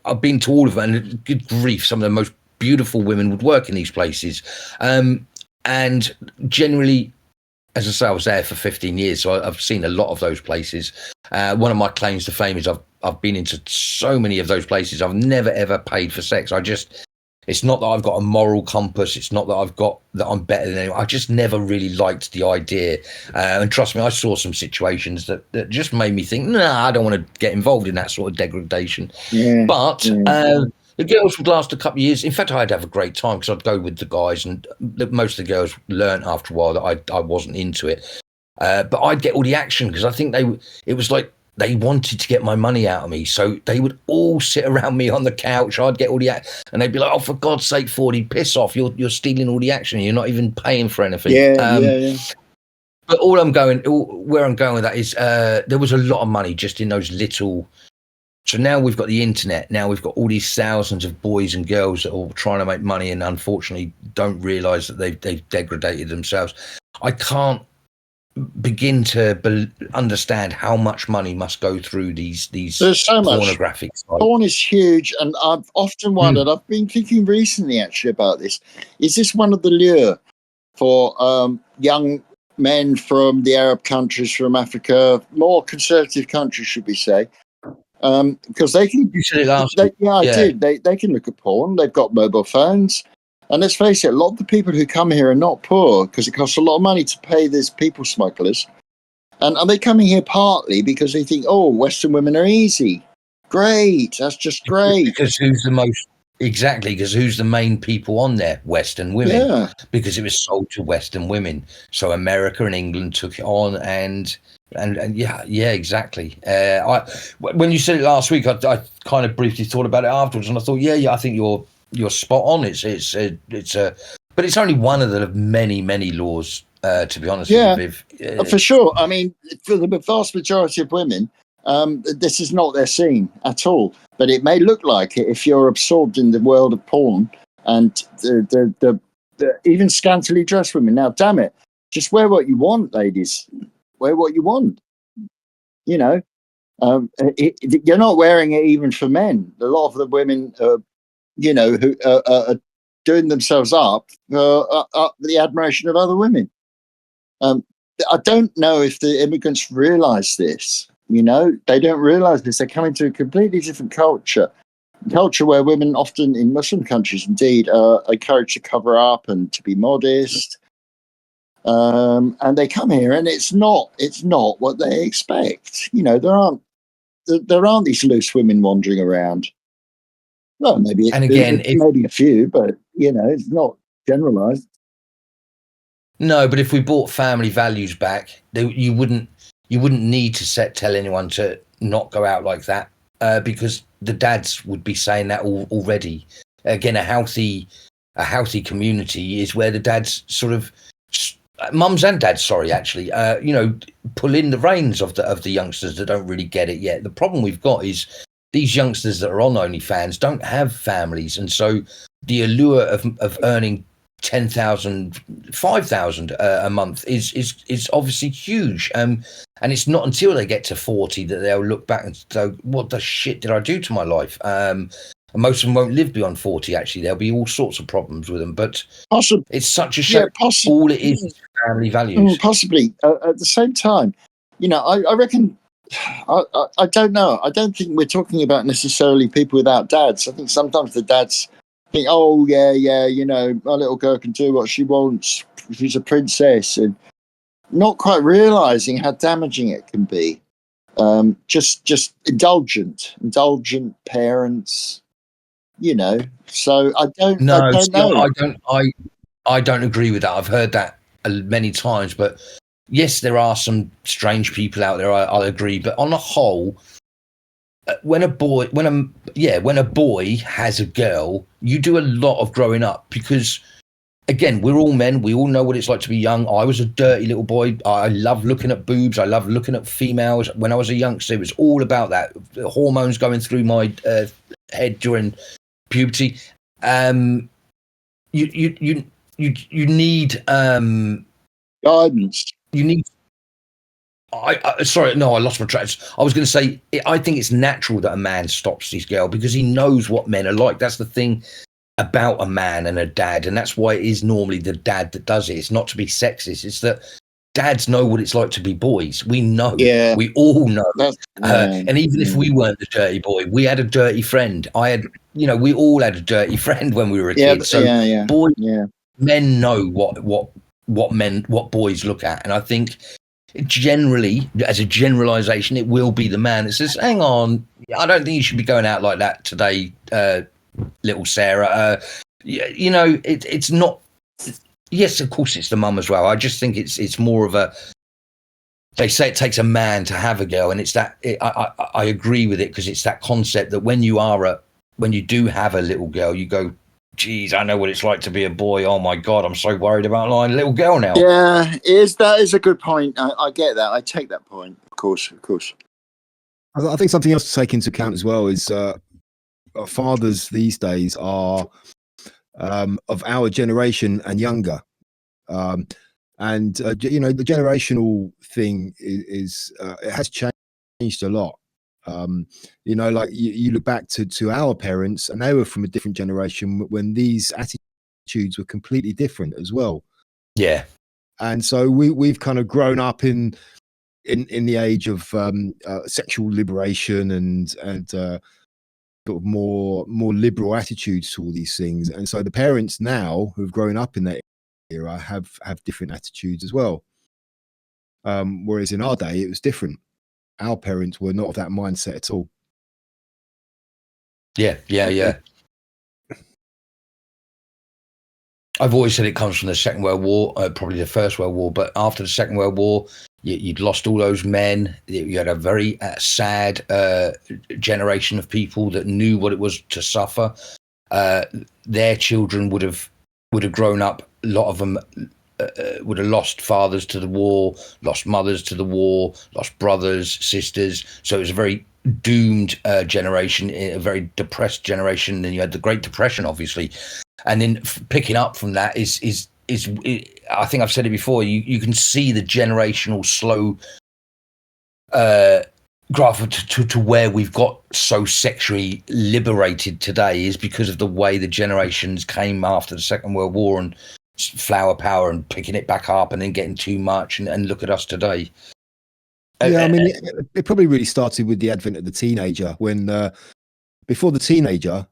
I've been to all of them, and good grief, some of the most beautiful women would work in these places. And generally, as I say, I was there for 15 years, so I've seen a lot of those places. One of my claims to fame is I've been into so many of those places. I've never ever paid for sex. It's not that I've got a moral compass. It's not that I'm better than anyone. I just never really liked the idea. And trust me, I saw some situations that just made me think, nah, I don't want to get involved in that sort of degradation. Yeah. But the girls would last a couple of years. In fact, I'd have a great time because I'd go with the guys, and most of the girls learned after a while that I wasn't into it. But I'd get all the action because I think it was like they wanted to get my money out of me. So they would all sit around me on the couch. I'd get all the and they'd be like, "Oh, for God's sake, 40, piss off. You're stealing all the action. You're not even paying for anything." Yeah. But where I'm going with that is there was a lot of money just in those little. So now we've got the internet. Now we've got all these thousands of boys and girls that are all trying to make money and unfortunately don't realise that they've degraded themselves. I can't begin to understand how much money must go through these There's so much. pornographic sites. Porn is huge, and I've often wondered, I've been thinking recently actually about this, is this one of the lure for young men from the Arab countries, from Africa, more conservative countries, should we say? Because they can. You said it last week. I did. They can look at porn. They've got mobile phones. And let's face it, a lot of the people who come here are not poor because it costs a lot of money to pay these people smugglers. And are they coming here partly because they think, oh, Western women are easy? Great. That's just great. Because who's the main people on there? Western women. Yeah. Because it was sold to Western women. So America and England took it on and yeah, exactly. When you said it last week, I kind of briefly thought about it afterwards, and I thought, yeah, I think you're spot on. But it's only one of the many laws, to be honest. Yeah, with for sure. I mean, for the vast majority of women, this is not their scene at all. But it may look like it if you're absorbed in the world of porn and the even scantily dressed women. Now, damn it, just wear what you want, ladies. Wear what you want. You know, you're not wearing it even for men. A lot of the women, who are doing themselves up the admiration of other women. I don't know if the immigrants realise this. You know, they don't realise this. They're coming to a completely different culture where women often in Muslim countries, indeed, are encouraged to cover up and to be modest. And they come here, and it's not what they expect. You know, there aren't these loose women wandering around. Well, maybe maybe a few, but it's not generalised. No, but if we brought family values back, you wouldn't need to tell anyone to not go out like that because the dads would be saying that already. Again, a healthy community is where the dads sort of. Mums and dads, sorry, actually, pull in the reins of the youngsters that don't really get it yet. The problem we've got is these youngsters that are on OnlyFans don't have families, and so the allure of earning 10,000, 5,000 a month is obviously huge. And it's not until they get to 40 that they'll look back and go, "What the shit did I do to my life?" And most of them won't live beyond 40. Actually, there'll be all sorts of problems with them. But it's such a shame. All it is family values. Possibly. At the same time, I reckon. I don't know. I don't think we're talking about necessarily people without dads. I think sometimes the dads think, "Oh yeah, my little girl can do what she wants. She's a princess," and not quite realizing how damaging it can be. Just indulgent parents. So I don't know. I don't agree with that. I've heard that many times, but yes, there are some strange people out there. I'll agree, but on the whole, when a boy has a girl, you do a lot of growing up because, again, we're all men. We all know what it's like to be young. I was a dirty little boy. I love looking at boobs. I love looking at females. When I was a youngster, it was all about that. The hormones going through my head during puberty. You need guidance. You need. Sorry, no, I lost my tracks. I was going to say, I think it's natural that a man stops his girl because he knows what men are like. That's the thing about a man and a dad, and that's why it is normally the dad that does it. It's not to be sexist. It's that dads know what it's like to be boys. We know. Yeah. We all know. That's, And even if we weren't the dirty boy, we had a dirty friend. We all had a dirty friend when we were a kid. So boys, men know what boys look at. And I think generally, as a generalization, it will be the man that says, hang on, I don't think you should be going out like that today, little Sarah. It's not. Yes, of course, it's the mum as well. I just think it's more of a. They say it takes a man to have a girl, and it's that. I agree with it, because it's that concept that when you do have a little girl, you go, geez, I know what it's like to be a boy. Oh my God, I'm so worried about lying a little girl now. Yeah, that is a good point. I get that. I take that point. Of course. I think something else to take into account as well is fathers these days are of our generation and younger. The generational thing is it has changed a lot. Like you look back to our parents, and they were from a different generation when these attitudes were completely different as well. Yeah. And so we've kind of grown up in the age of sexual liberation and sort of more liberal attitudes to all these things. And so the parents now who've grown up in that era have different attitudes as well. Whereas in our day it was different. Our parents were not of that mindset at all. Yeah. I've always said it comes from the Second World War, probably the First World War, but after the Second World War, you'd lost all those men. You had a very sad generation of people that knew what it was to suffer. Their children would have grown up. A lot of them would have lost fathers to the war, lost mothers to the war, lost brothers, sisters. So it was a very doomed generation, a very depressed generation. And you had the Great Depression, obviously. And then picking up from that is I think I've said it before. You can see the generational slow graph to where we've got so sexually liberated today is because of the way the generations came after the Second World War and flower power and picking it back up and then getting too much and look at us today. Yeah, I mean, it probably really started with the advent of the teenager when. Before the teenager,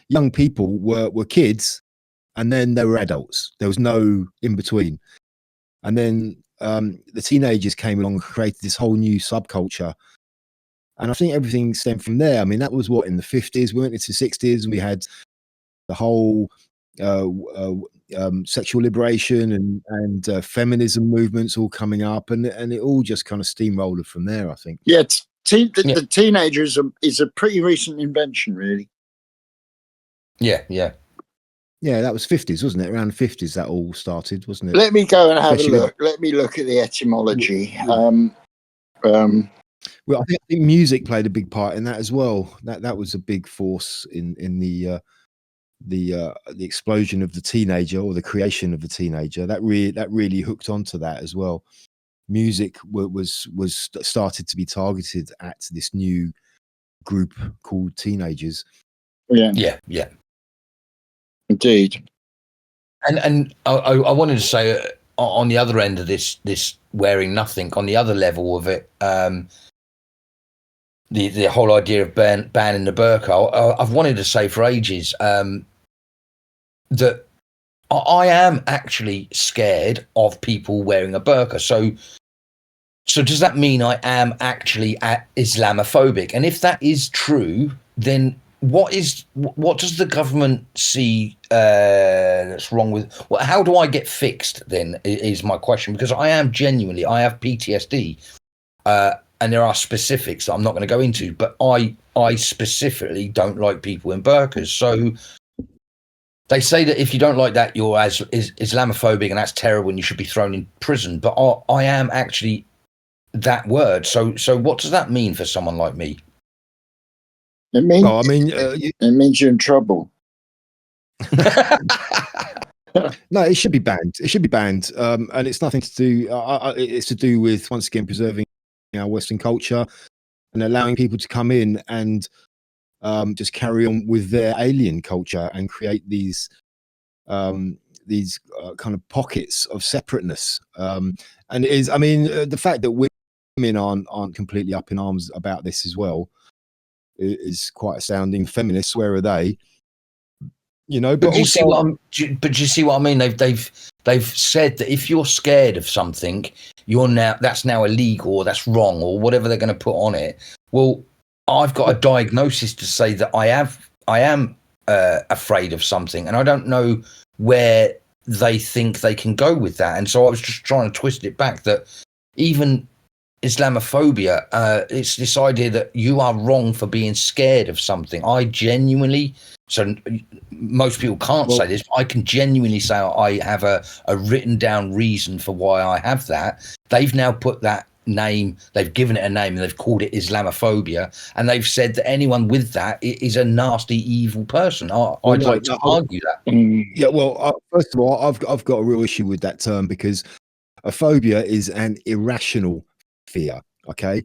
young people were kids, and then they were adults. There was no in between. And then the teenagers came along and created this whole new subculture. And I think everything stemmed from there. I mean, that was in the 50s. We went into the 60s, and we had the whole sexual liberation and feminism movements all coming up, and it all just kind of steamrolled from there, I think. Yeah. The teenager is a pretty recent invention, really. Yeah. Yeah, that was 50s, wasn't it? Around the 50s that all started, wasn't it? Let me go and have a look. Let me look at the etymology. Well, I think music played a big part in that as well. That was a big force in the explosion of the teenager, or the creation of the teenager. That really hooked onto that as well. Music was started to be targeted at this new group called teenagers. Yeah, indeed. And I wanted to say on the other end of this wearing nothing, on the other level of it, the whole idea of banning the burqa. I've wanted to say for ages that I am actually scared of people wearing a burqa. So does that mean I am actually Islamophobic? And if that is true, then what does the government see that's wrong with? How do I get fixed then? Is my question, because I have PTSD, and there are specifics that I'm not going to go into, but I specifically don't like people in burqas. So they say that if you don't like that, you're Islamophobic, and that's terrible, and you should be thrown in prison. But I am actually that word. So what does that mean for someone like me? It means you're in trouble. No, it should be banned. It should be banned, and it's nothing to do. It's to do with, once again, preserving our Western culture and allowing people to come in and just carry on with their alien culture and create these these kind of pockets of separateness. And it is, I mean, the fact that women aren't completely up in arms about this as well is quite astounding. Feminists, where are they? You know, but do you see what I mean? They've said that if you're scared of something, that's now illegal, or that's wrong, or whatever they're going to put on it. Well, I've got a diagnosis to say that I am afraid of something, and I don't know where they think they can go with that. And so I was just trying to twist it back that even Islamophobia, it's this idea that you are wrong for being scared of something. I genuinely, so most people can't say this, but I can genuinely say I have a written down reason for why I have that. They've now put that name, they've given it a name, and they've called it Islamophobia, and they've said that anyone with that is a nasty, evil person. I'd like to argue that. Yeah, well, first of all, I've got a real issue with that term, because a phobia is an irrational fear. Okay,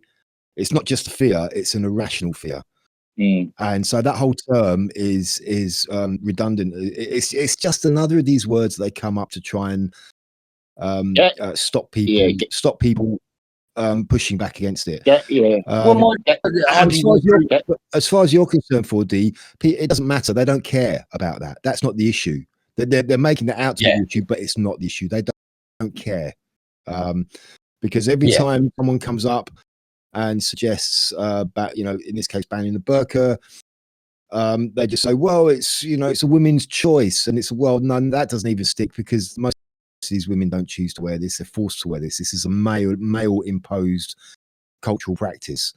it's not just a fear; it's an irrational fear. And so that whole term is redundant. It's just another of these words they come up to try and stop people pushing back against it. As far as you're concerned, 4D, it doesn't matter. They don't care about that. That's not the issue. They're making that out to be the issue, but it's not the issue. They don't care, because every time someone comes up and suggests about, you know, in this case banning the burqa, they just say, well, it's, you know, it's a women's choice, and it's, well, none, that doesn't even stick, because most of these women don't choose to wear this; they're forced to wear this. This is a male imposed cultural practice,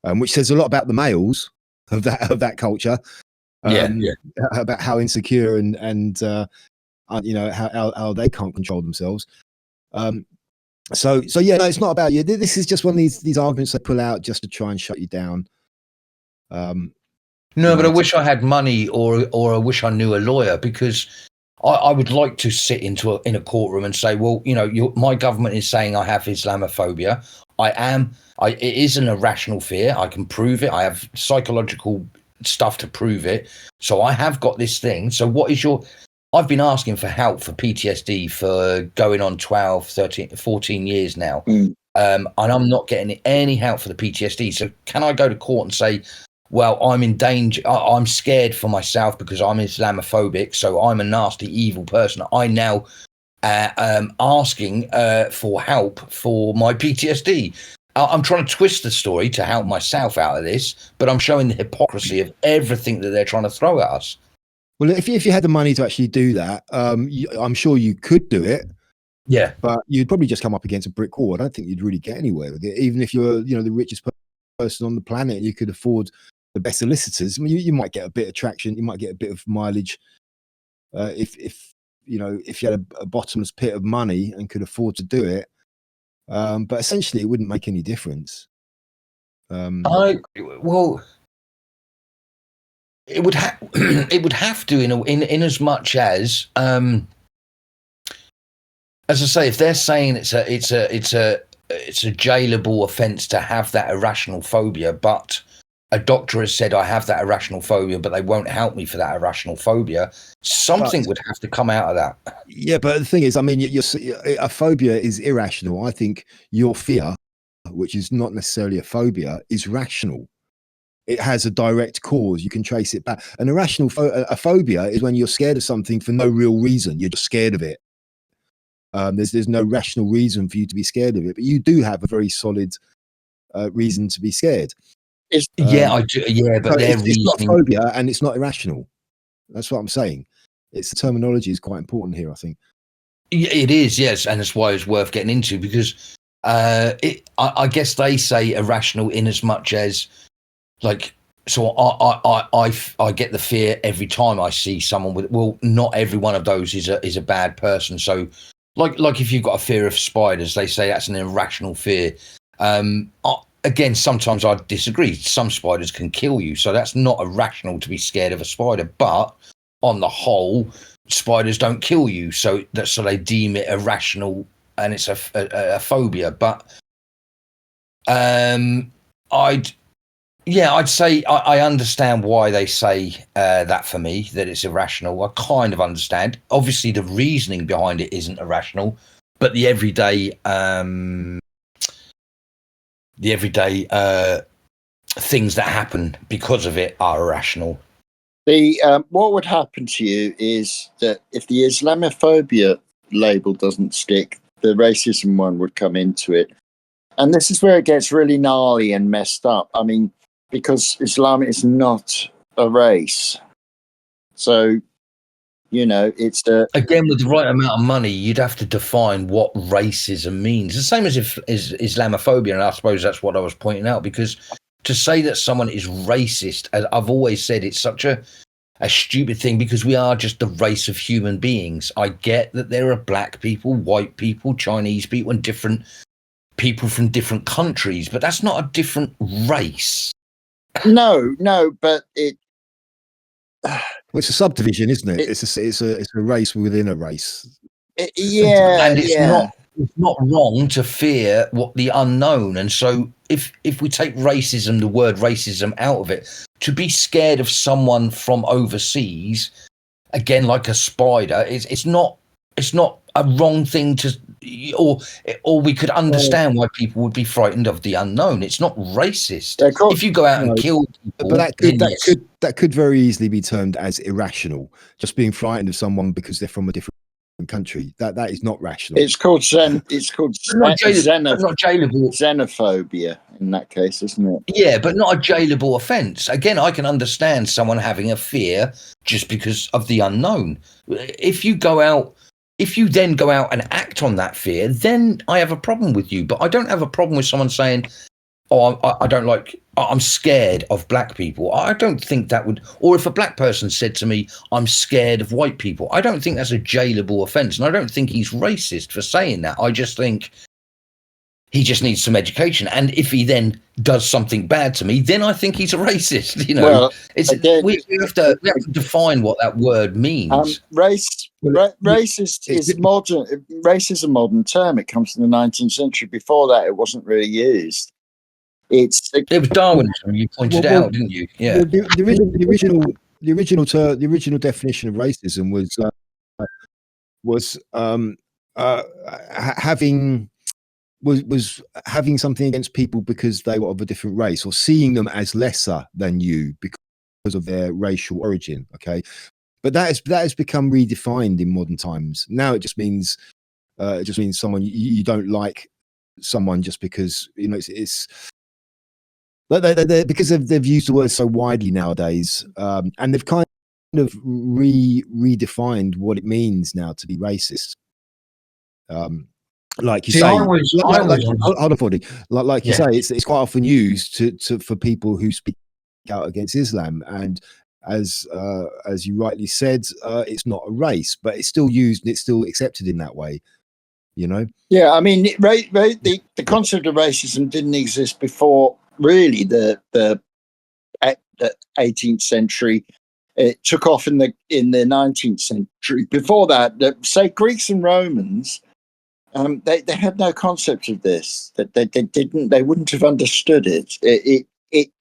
which says a lot about the males of that culture. About how insecure and you know, how they can't control themselves. So yeah, no, it's not about you. This is just one of these arguments they pull out just to try and shut you down. No, but I wish I had money, or I wish I knew a lawyer, because I would like to sit in a courtroom and say, well, you know, my government is saying I have Islamophobia. It is an irrational fear. I can prove it. I have psychological stuff to prove it. So I have got this thing. So what is I've been asking for help for PTSD for going on 12, 13, 14 years now. And I'm not getting any help for the PTSD. So can I go to court and say, well, I'm in danger, I'm scared for myself because I'm Islamophobic, so I'm a nasty, evil person. I now asking for help for my PTSD. I'm trying to twist the story to help myself out of this, but I'm showing the hypocrisy of everything that they're trying to throw at us. Well, if you had the money to actually do that, I'm sure you could do it. Yeah, but you'd probably just come up against a brick wall. I don't think you'd really get anywhere with it. Even if you're, you know, the richest person on the planet, you could afford the best solicitors. I mean, you might get a bit of traction, you might get a bit of mileage, if you know, if you had a bottomless pit of money and could afford to do it. But essentially, it wouldn't make any difference. Well, it would have to in as much as I say, if they're saying it's a jailable offence to have that irrational phobia, but a doctor has said I have that irrational phobia, but they won't help me for that irrational phobia, something would have to come out of that. Yeah, but the thing is, I mean, a phobia is irrational. I think your fear, which is not necessarily a phobia, is rational. It has a direct cause. You can trace it back. An irrational a phobia is when you're scared of something for no real reason. You're just scared of it. There's no rational reason for you to be scared of it, but you do have a very solid reason to be scared. I do. Yeah, but it's not phobia and it's not irrational. That's what I'm saying. It's the terminology is quite important here, I think. It is, yes, and that's why it's worth getting into, because I guess they say irrational in as much as, like, so I get the fear every time I see someone with. Well, not every one of those is a bad person. So, like if you've got a fear of spiders, they say that's an irrational fear. Again, sometimes I disagree. Some spiders can kill you, so that's not irrational to be scared of a spider. But on the whole, spiders don't kill you, so they deem it irrational, and it's a phobia. But Yeah, I'd say I understand why they say that for me, that it's irrational. I kind of understand. Obviously, the reasoning behind it isn't irrational, but the everyday things that happen because of it are irrational. What would happen to you is that if the Islamophobia label doesn't stick, the racism one would come into it. And this is where it gets really gnarly and messed up. I mean, because Islam is not a race. So, it's Again, with the right amount of money, you'd have to define what racism means. The same as if is Islamophobia, and I suppose that's what I was pointing out. Because to say that someone is racist, as I've always said, it's such a stupid thing because we are just the race of human beings. I get that there are black people, white people, Chinese people, and different people from different countries, but that's not a different race. No, but it. Well, it's a subdivision, isn't it? It's a race within a race. Yeah, and it's not wrong to fear what the unknown. And so if we take racism, the word racism out of it, to be scared of someone from overseas, again, like a spider, it's not a wrong thing to, or we could understand why people would be frightened of the unknown. It's not racist. If you go out and kill people, but that could very easily be termed as irrational. Just being frightened of someone because they're from a different country, that is not rational. It's called xenophobia in that case, isn't it? Yeah, but not a jailable offence. Again, I can understand someone having a fear just because of the unknown. If you then go out and act on that fear, then I have a problem with you. But I don't have a problem with someone saying, "Oh, I'm scared of black people." I don't think that would, or if a black person said to me, "I'm scared of white people," I don't think that's a jailable offence, and I don't think he's racist for saying that. I just think he just needs some education, and if he then does something bad to me, then I think he's a racist. Well, we have to define what that word means. Racist is modern. Race is a modern term. It comes from the 19th century. Before that, it wasn't really used. It was Darwinism. You pointed out, didn't you? Yeah. The original definition of racism was having something against people because they were of a different race, or seeing them as lesser than you because of their racial origin. Okay, but that has become redefined in modern times. Now it just means someone you don't like someone just because it's. Because they've used the word so widely nowadays, and they've kind of redefined what it means now to be racist. Like you say, hold on, Foddy. Like you say, it's quite often used for people who speak out against Islam, and as you rightly said, it's not a race, but it's still used and it's still accepted in that way. Yeah, I mean, the concept of racism didn't exist before. Really, the 18th century. It took off in the 19th century. Before that, say Greeks and Romans, they had no concept of this. That they wouldn't have understood it. It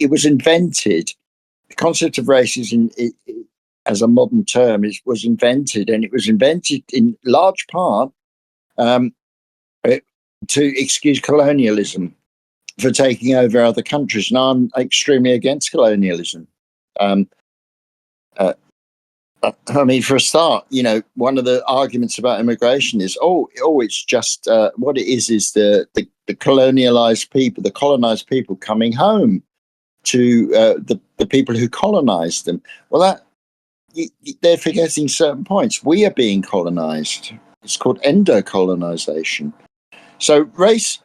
was invented. The concept of racism, as a modern term, was invented, and it was invented in large part to excuse colonialism for taking over other countries. And I'm extremely against colonialism. I mean, for a start, one of the arguments about immigration is, it's just what it is the colonialized people, the colonized people coming home to the people who colonized them. Well, they're forgetting certain points. We are being colonized. It's called endocolonization. So race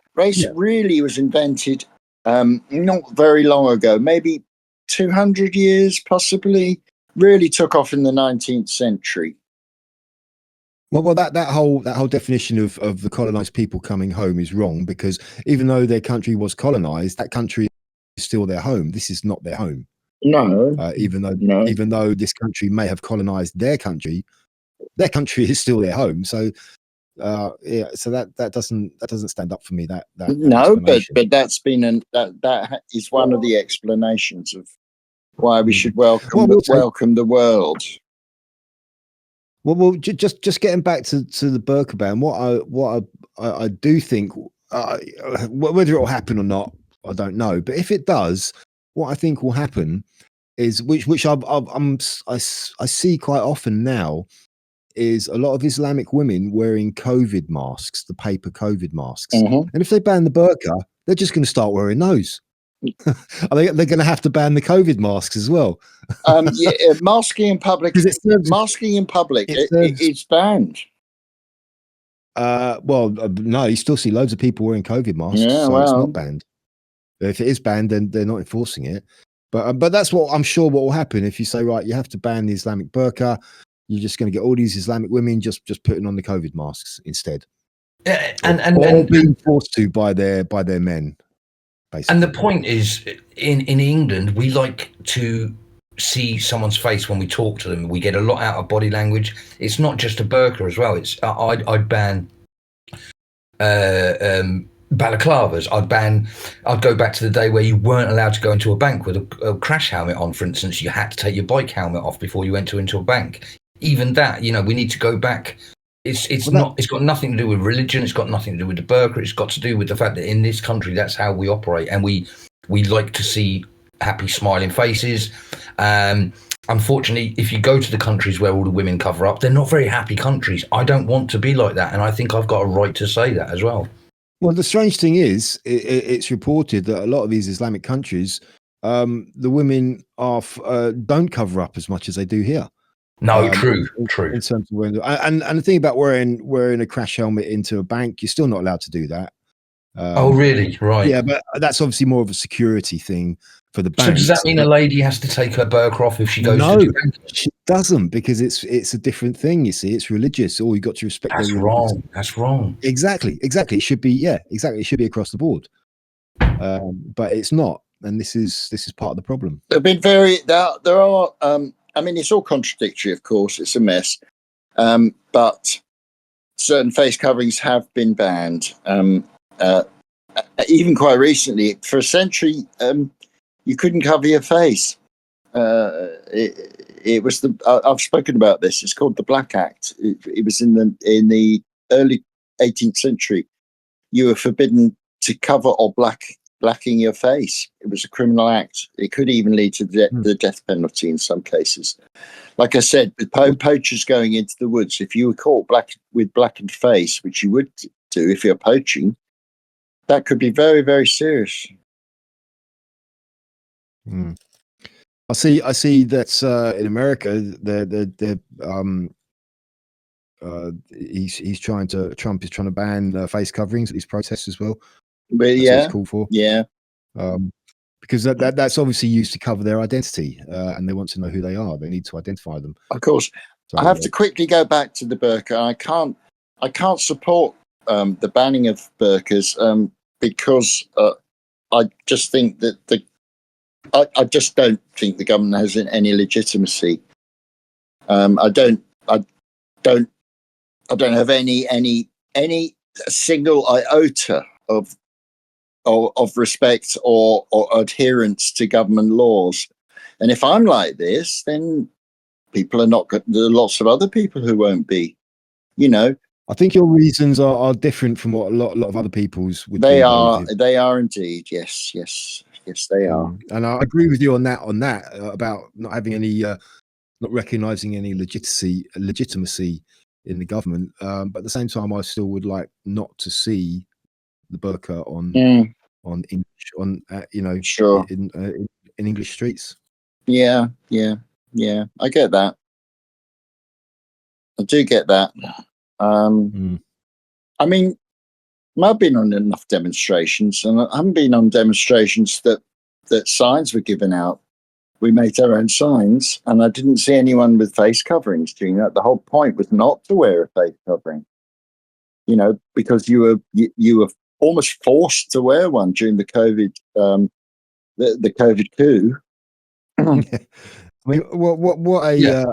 really was invented not very long ago, maybe 200 years, possibly. Really took off in the 19th century. Well, that whole definition of the colonized people coming home is wrong, because even though their country was colonized, that country is still their home. This is not their home. No. Even though this country may have colonized their country is still their home. So Yeah, so that doesn't stand up for me. That No, but explanation. that's been that is one of the explanations of why we should Well, we'll take- welcome the world. Well, just getting back to the burqa ban. What I do think, whether it will happen or not, I don't know. But if it does, what I think will happen is which I see quite often now is a lot of Islamic women wearing COVID masks, the paper COVID masks. Mhm. And if they ban the burqa, they're just going to start wearing those. They're going to have to ban the COVID masks as well. Masking in public. 'Cause it serves- Masking in public it serves- it's banned. No, you still see loads of people wearing COVID masks, Yeah, so it's well. not banned. If it is banned, then they're not enforcing it. But that's what I'm sure what will happen if you say, right, you have to ban the Islamic burqa. You're just going to get all these Islamic women just putting on the COVID masks instead, or being forced to by their men. Basically. And the point is, in England, we like to see someone's face when we talk to them. We get a lot out of body language. It's not just a burqa as well. It's I'd ban balaclavas. I'd go back to the day where you weren't allowed to go into a bank with a crash helmet on, for instance. You had to take your bike helmet off before you went into a bank. Even that, we need to go back. It's got nothing to do with religion. It's got nothing to do with the burqa. It's got to do with the fact that in this country, that's how we operate. And we like to see happy, smiling faces. Unfortunately, if you go to the countries where all the women cover up, they're not very happy countries. I don't want to be like that. And I think I've got a right to say that as well. Well, the strange thing is, it's reported that a lot of these Islamic countries, the women don't cover up as much as they do here. No, true. In terms of and the thing about wearing a crash helmet into a bank, you're still not allowed to do that. Oh, really? Right. Yeah, but that's obviously more of a security thing for the bank. So does that mean a lady has to take her burqa off if she goes to the bank? She doesn't, because it's a different thing. You see, it's religious. Or you got to respect. That's wrong. That's wrong. Exactly. It should be exactly. It should be across the board, but it's not, and this is part of the problem. There are. I mean, it's all contradictory, of course. It's a mess, but certain face coverings have been banned. Even quite recently, for a century, you couldn't cover your face. It was I've spoken about this. It's called the Black Act. It was in the early 18th century. You were forbidden to cover or blacking your face. It was a criminal act. It could even lead to the death penalty in some cases. Like I said, with poachers going into the woods, if you were caught with blackened face, which you would do if you're poaching, that could be very, very serious. I see that in America, Trump is trying to ban face coverings at these protests as well. But that's what it's called for. Yeah. Because that's obviously used to cover their identity, and they want to know who they are. They need to identify them. Of course, so, I have to quickly go back to the burqa. I can't support the banning of burqas because I just think that I just don't think the government has any legitimacy. I don't have any single iota of respect or adherence to government laws. And if I'm like this, then people are not good. There are lots of other people who won't be, I think your reasons are different from what a lot of other people's would be. They are indeed. Yes, they are. And I agree with you on that about not having any, not recognizing any legitimacy in the government. But at the same time, I still would like not to see the burqa on English, sure, in English streets. Yeah. I get that. I do get that. I mean, I've been on enough demonstrations, and I haven't been on demonstrations that signs were given out. We made our own signs, and I didn't see anyone with face coverings doing that. The whole point was not to wear a face covering, because you were almost forced to wear one during the COVID the COVID coup. I mean, what Yeah.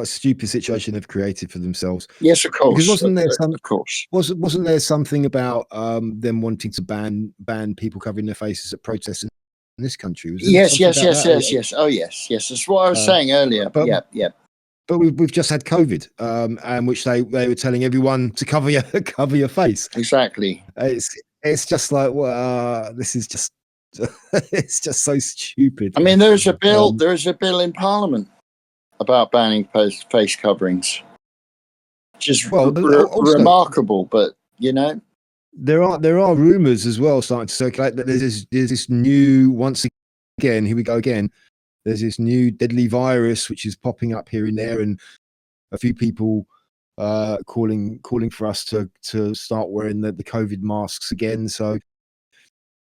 a stupid situation they've created for themselves. Yes, of course. Because wasn't there some Of course. wasn't there something about them wanting to ban people covering their faces at protests in this country? Was there not Yes, something yes, about yes, that? yes, yes. Oh, yes, yes. That's what I was saying earlier. but- Yeah, yeah. But we've just had COVID, and which they were telling everyone to cover your face. Exactly. It's just like, well, this is just it's just so stupid. I mean, there is a bill. There is a bill in Parliament about banning face coverings, which is also- remarkable. But you know, there are rumors as well starting to circulate that there's this new, once again, here we go again. There's this new deadly virus which is popping up here and there, and a few people calling for us to start wearing the COVID masks again. So,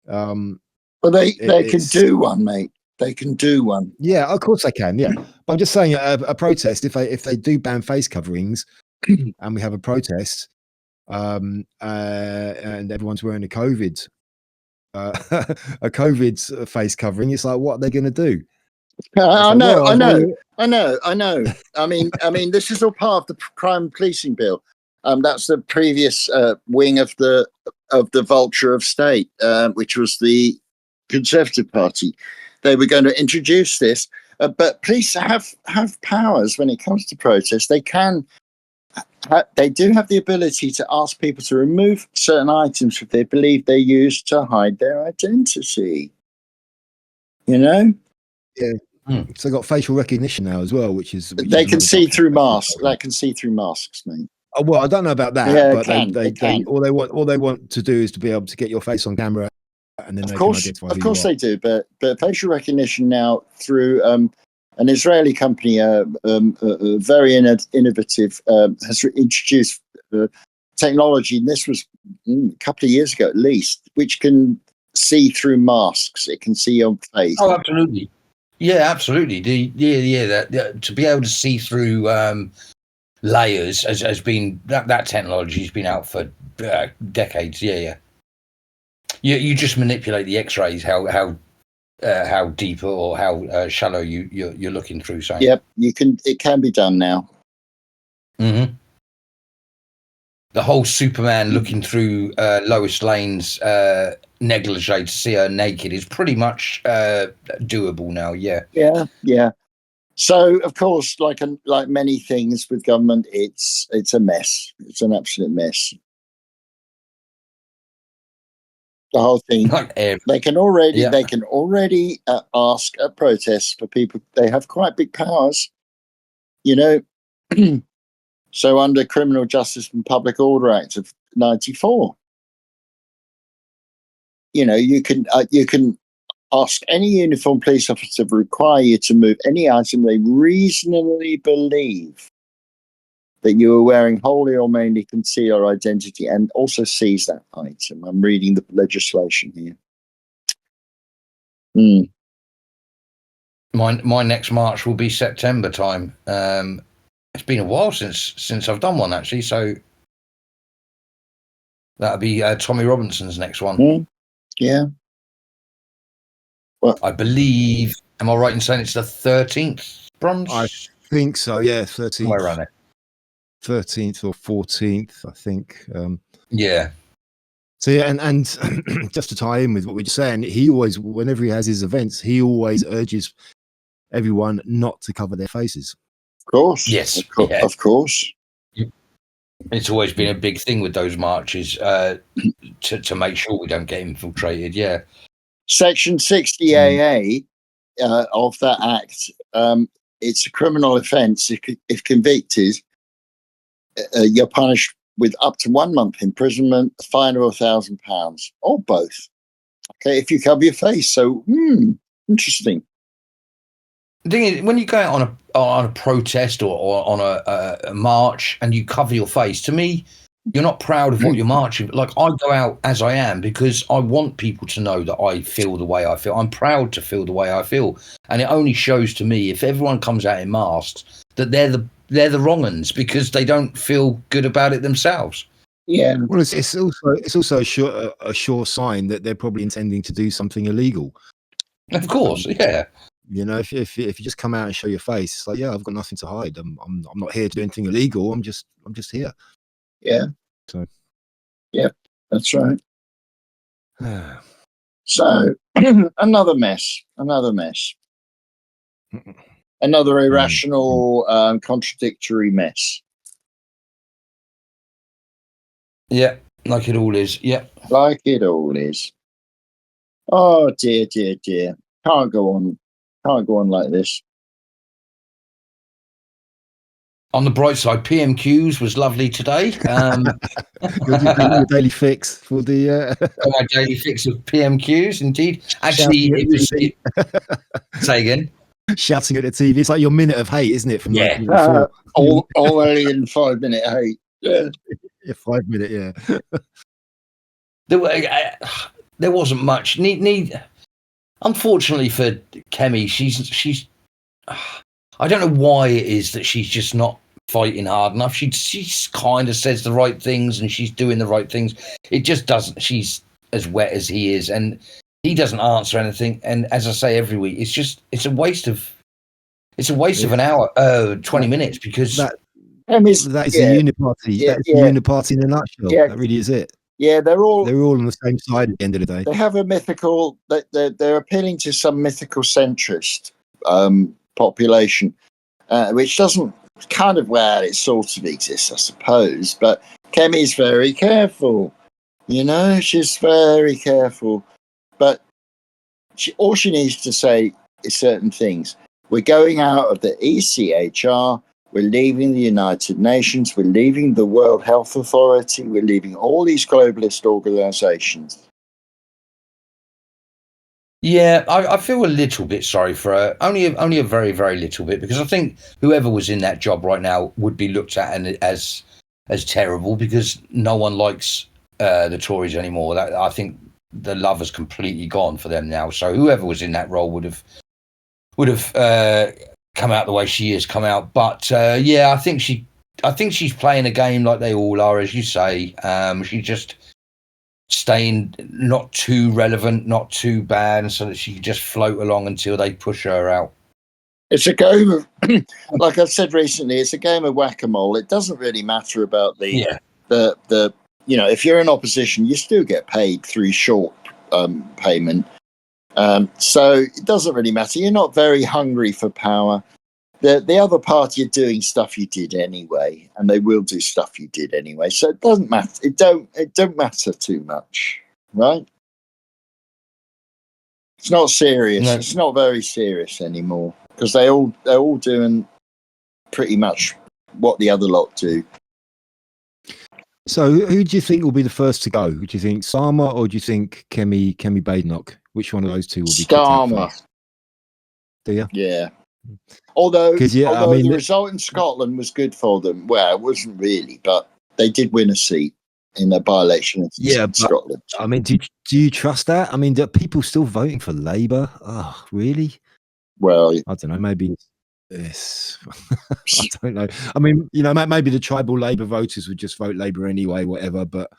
but they can do one, mate. They can do one. Yeah, of course they can. Yeah, but I'm just saying a protest. If they do ban face coverings, and we have a protest, and everyone's wearing a COVID face covering, it's like, what are they going to do? I know. I mean, this is all part of the crime and policing bill. That's the previous wing of the vulture of state, which was the Conservative Party. They were going to introduce this, but police have powers when it comes to protests. They do have the ability to ask people to remove certain items if they believe they're used to hide their identity. You know. Yeah. So they got facial recognition now as well, which they can see through masks. They can see through masks, mate. Oh, well, I don't know about that, yeah, but they can. All they want to do is to be able to get your face on camera, and then of they course, can identify of who course you are. they do. But facial recognition now through an Israeli company, very innovative, has introduced technology. And this was a couple of years ago, at least, which can see through masks. It can see your face. Oh, absolutely. Yeah, absolutely. That to be able to see through layers has been that technology has been out for decades. Yeah. You just manipulate the X-rays how deep or how shallow you're looking through. So yep, you can. It can be done now. Mm-hmm. The whole Superman looking through Lois Lane's negligee to see her naked is pretty much doable now. Yeah. So of course, like many things with government, it's a mess. It's an absolute mess. The whole thing. They can already ask at protests for people. They have quite big powers, you know. So under Criminal Justice and Public Order Act of '94, you know, you can ask any uniformed police officer to require you to move any item they reasonably believe that you are wearing wholly or mainly conceal your identity, and also seize that item. I'm reading the legislation here. My next march will be September time. It's been a while since I've done one, actually, so that'll be Tommy Robinson's next one. Yeah. Well, I believe, am I right in saying it's the 13th bronze? I think so, yeah, 13th. Somewhere around there. 13th or 14th, I think. Yeah. So yeah, and just to tie in with what we're just saying, he always, whenever he has his events, he always urges everyone not to cover their faces. Of course. Yes. Of course. It's always been a big thing with those marches to make sure we don't get infiltrated. Yeah. Section 60AA of that act, it's a criminal offence. If convicted, you're punished with up to 1 month imprisonment, a fine of £1,000, or both. Okay, if you cover your face. So, interesting. The thing is, when you go out on a protest or on a march and you cover your face, to me, you're not proud of what you're marching. Like, I go out as I am because I want people to know that I feel the way I feel. I'm proud to feel the way I feel, and it only shows to me if everyone comes out in masks that they're the wrong uns because they don't feel good about it themselves. Yeah. Well, it's also a sure sign that they're probably intending to do something illegal. Of course, yeah. You know, if you just come out and show your face, it's like, yeah, I've got nothing to hide. I'm not here to do anything illegal. I'm just here. Yeah. So, yeah, that's right. So another mess, another irrational, contradictory mess. Yeah, like it all is. Yeah. Like it all is. Oh dear. Can't go on like this. On the bright side, PMQs was lovely today. your daily fix for the Our daily fix of PMQs, indeed. Actually, it was. Say again. Shouting at the TV. It's like your minute of hate, isn't it? From Yeah. Orwellian 5-minute hate. Yeah. 5 minute. Yeah. There wasn't much. Unfortunately for Kemi, she's. I don't know why it is that she's just not fighting hard enough. She kind of says the right things and she's doing the right things. It just doesn't. She's as wet as he is, and he doesn't answer anything. And as I say every week, it's a waste of an hour, 20 minutes, because that is the uniparty. That's the uniparty in a nutshell. Yeah. That really is it. Yeah, they're all on the same side at the end of the day. They have a mythical. They're appealing to some mythical centrist population, which doesn't kind of it sort of exists, I suppose. But Kemi's very careful. You know, she's very careful. But all she needs to say is certain things. We're going out of the ECHR. We're leaving the United Nations. We're leaving the World Health Authority. We're leaving all these globalist organizations. Yeah, I feel a little bit sorry for her. Only a very, very little bit, because I think whoever was in that job right now would be looked at as terrible, because no one likes the Tories anymore. I think the love has completely gone for them now. So whoever was in that role would have come out the way she has come out. But yeah, I think she's playing a game like they all are, as you say. She's just staying not too relevant, not too bad, so that she can just float along until they push her out. It's a game of, like I've said recently, it's a game of whack-a-mole. It doesn't really matter about the if you're in opposition, you still get paid through short payment. So it doesn't really matter. You're not very hungry for power. The other party are doing stuff you did anyway, and they will do stuff you did anyway. So it doesn't matter. It don't matter too much, right? It's not serious. No. It's not very serious anymore, because they're all doing pretty much what the other lot do. So who do you think will be the first to go? Do you think Starmer, or do you think Kemi Badenoch? Which one of those two will be Starmer? Do you? Yeah. Although the result in Scotland was good for them. Well, it wasn't really, but they did win a seat in a by-election in Scotland. I mean, do you trust that? I mean, are people still voting for Labour? Oh, really? Well, I don't know. Maybe it's I don't know. I mean, maybe the tribal Labour voters would just vote Labour anyway, whatever. But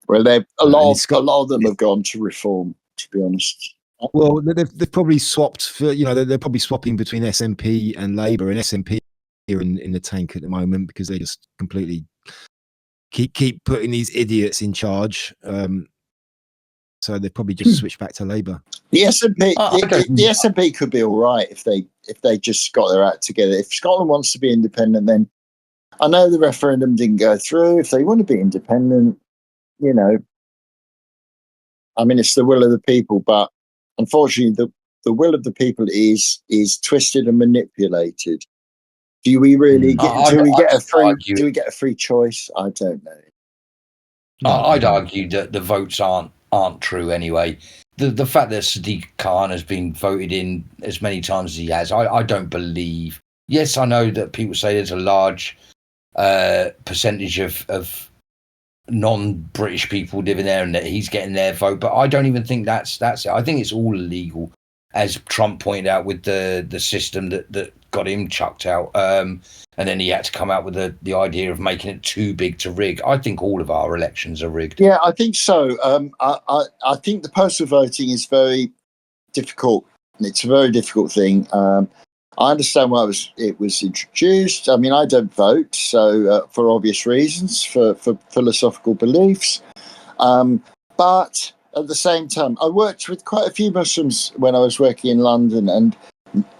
a lot of them have gone to Reform, to be honest. Well, they've probably swapped for, they're probably swapping between SNP and Labour, and SNP here in the tank at the moment, because they just completely keep putting these idiots in charge. So they've probably just switched back to Labour. The SNP could be all right if they just got their act together. If Scotland wants to be independent, then I know the referendum didn't go through. If they want to be independent, I mean, it's the will of the people, but unfortunately, the will of the people is twisted and manipulated. Do we really get a free choice? I don't know. I'd argue that the votes aren't true anyway. The fact that Sadiq Khan has been voted in as many times as he has, I don't believe. Yes, I know that people say there's a large percentage of non-British people living there and that he's getting their vote, but I don't even think that's it. I think it's all illegal, as Trump pointed out with the system that got him chucked out, and then he had to come out with the idea of making it too big to rig. I think all of our elections are rigged. Yeah, I think so. I think the postal voting is very difficult It's a very difficult thing. I understand why it was introduced. I mean, I don't vote, so for obvious reasons, for philosophical beliefs. But at the same time, I worked with quite a few Muslims when I was working in London, and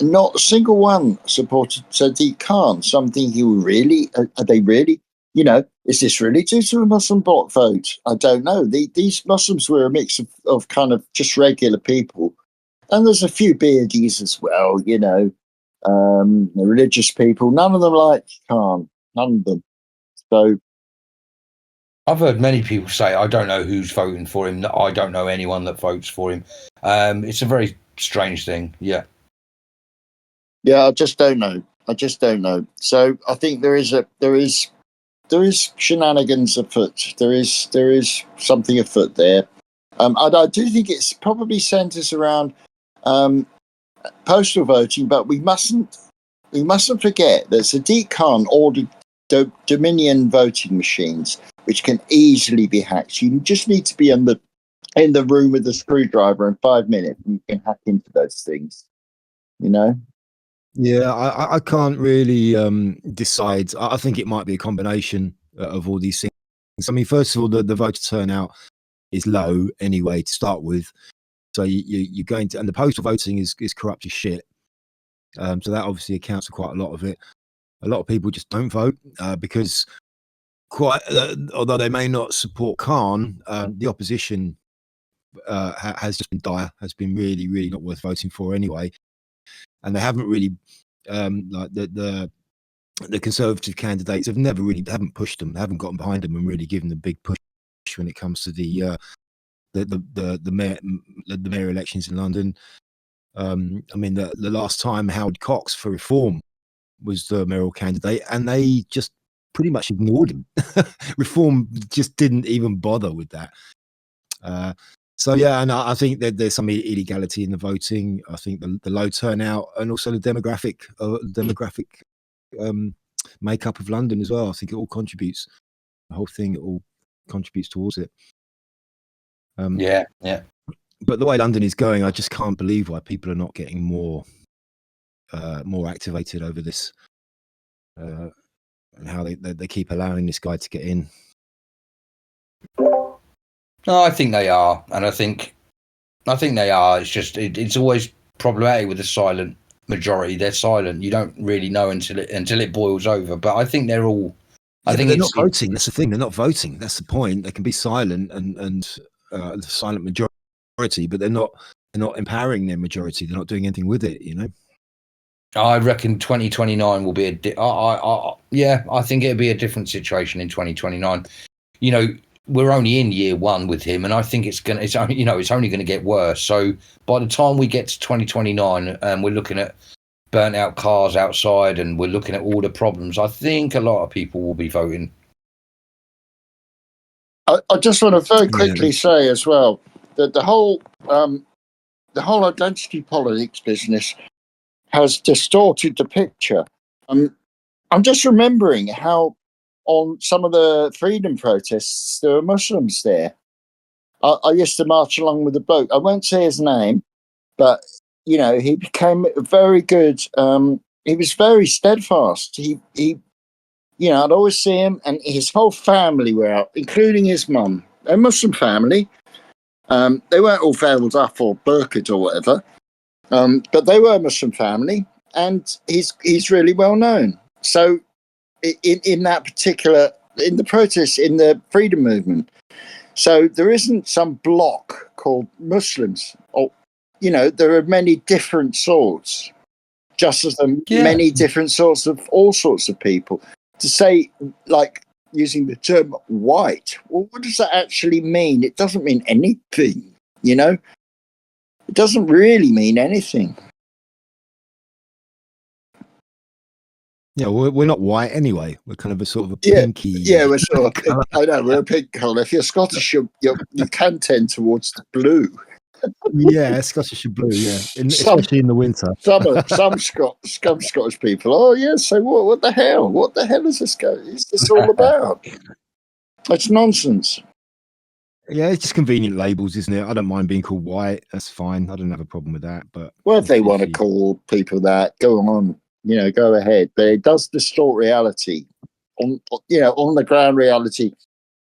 not a single one supported Sadiq Khan. So I'm thinking, really, are they really? You know, is this really due to a Muslim bloc vote? I don't know. These Muslims were a mix of kind of just regular people. And there's a few beardies as well, you know, the religious people. None of them like Khan. None of them. So I've heard many people say, I don't know who's voting for him. I don't know anyone that votes for him. It's a very strange thing. Yeah. yeah, I just don't know. So I think there is shenanigans afoot. There is something afoot there. I do think it's probably centres around postal voting, but we mustn't forget that Sadiq Khan ordered Dominion voting machines, which can easily be hacked. You just need to be in the room with a screwdriver in 5 minutes, and you can hack into those things. You know. Yeah, I can't really decide. I think it might be a combination of all these things. I mean, first of all, the voter turnout is low anyway to start with. So you're going to, and the postal voting is corrupt as shit. So that obviously accounts for quite a lot of it. A lot of people just don't vote because although they may not support Khan, the opposition has just been dire, has been really, really not worth voting for anyway. And they haven't really, like the Conservative candidates haven't pushed them, they haven't gotten behind them and really given the big push when it comes to the mayor elections in London. I mean, the last time Howard Cox for Reform was the mayoral candidate, and they just pretty much ignored him. Reform just didn't even bother with that. So yeah, and I think that there's some illegality in the voting. I think the low turnout and also the demographic makeup of London as well. I think it all contributes. The whole thing, it all contributes towards it. Yeah. But the way London is going, I just can't believe why people are not getting more activated over this, and how they keep allowing this guy to get in. No, I think they are, and I think they are. It's just it's always problematic with the silent majority. They're silent. You don't really know until it boils over. But I think they're all. I think they're not voting. That's the thing. They're not voting. That's the point. They can be silent and the silent majority, but they're not empowering their majority. They're not doing anything with it. You know. I reckon 2029 will be I think it'll be a different situation in 2029. You know, we're only in year one with him, and I think it's only going to get worse. So by the time we get to 2029, and we're looking at burnt out cars outside, and we're looking at all the problems, I think a lot of people will be voting. I just want to very quickly say as well that the whole identity politics business has distorted the picture. I'm just remembering how on some of the freedom protests there were Muslims there. I used to march along with a bloke. I won't say his name, but you know, he became very good. He was very steadfast. He you know, I'd always see him, and his whole family were out, including his mum. A Muslim family. They weren't all veiled up or burqa'd or whatever, but they were a Muslim family, and he's really well known. So, in that particular, in the protests, in the freedom movement, so there isn't some block called Muslims, or you know, there are many different sorts, just as there are many different sorts of all sorts of people. To say, like, using the term white, well, what does that actually mean? It doesn't mean anything, you know? It doesn't really mean anything. Yeah, we're not white anyway. We're kind of a sort of a pinky. Yeah, we're sort of. I know we're a pink colour. If you're Scottish, you can tend towards the blue. Yeah, Scottish and blue. Yeah, especially in the winter. Some Scottish people. Oh yes. So what the hell? What the hell is this all about? It's nonsense. Yeah, it's just convenient labels, isn't it? I don't mind being called White. That's fine. I don't have a problem with that. But Well, if they want to you- call people that, go on, go ahead. But it does distort reality, on the ground reality.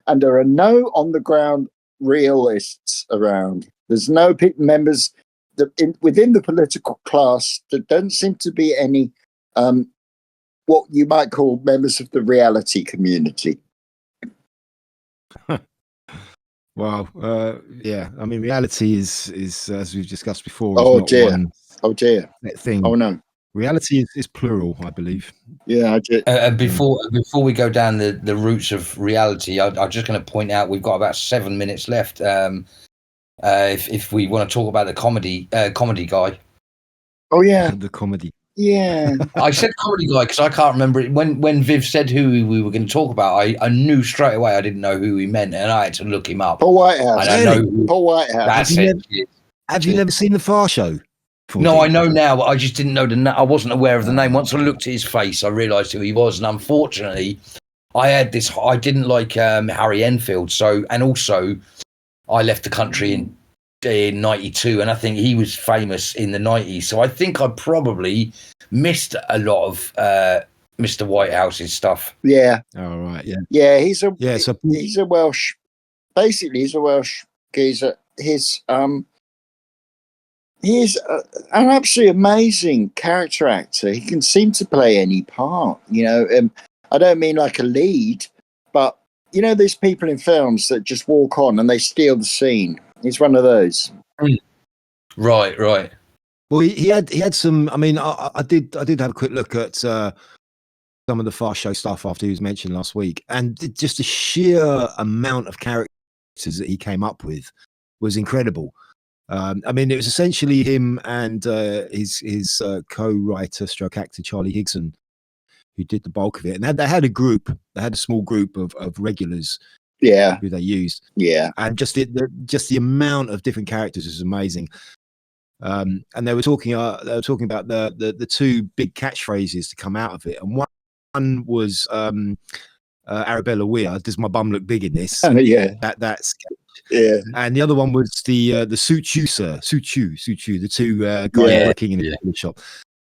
And there are no on the ground realists around. There's no members within the political class. There don't seem to be any what you might call members of the reality community. Well, yeah. I mean, reality is as we've discussed before, Oh, is not dear. one Oh dear. thing. Oh no. Reality is plural, I believe. Yeah, I did. Before we go down the routes of reality, I'm just going to point out we've got about 7 minutes left. If we want to talk about the comedy guy, Oh yeah. The comedy. Yeah. I said comedy guy because I can't remember it. When Viv said who we were going to talk about, I knew straight away I didn't know who he meant, and I had to look him up. Paul Whitehouse. I don't know who, Paul Whitehouse. that's Have it. you Have you never seen the Far Show? No, I know now, but I just didn't know I wasn't aware of the name. Once I looked at his face, I realised who he was, and unfortunately, I didn't like Harry Enfield. So, and also, I left the country in '92, and I think he was famous in the '90s. So I think I probably missed a lot of Mr. Whitehouse's stuff. Yeah. Oh, right. Yeah. Yeah. He's a Welsh geezer. He is an absolutely amazing character actor. He can seem to play any part. I don't mean like a lead, but these people in films that just walk on and they steal the scene. He's one of those. Right. Well, he had some. I mean, I did have a quick look at some of the Far Show stuff after he was mentioned last week, and just the sheer amount of characters that he came up with was incredible. I mean, it was essentially him and his co-writer, stroke actor Charlie Higson, who did the bulk of it. And they had a group. They had a small group of regulars. Yeah, who they used. Yeah, and just the amount of different characters is amazing. And they were talking about the two big catchphrases to come out of it, and one was Arabella Weir, "Does my bum look big in this?" Yeah, that's. Yeah, and the other one was the suit you, sir, suit you, the two guys working in the shop.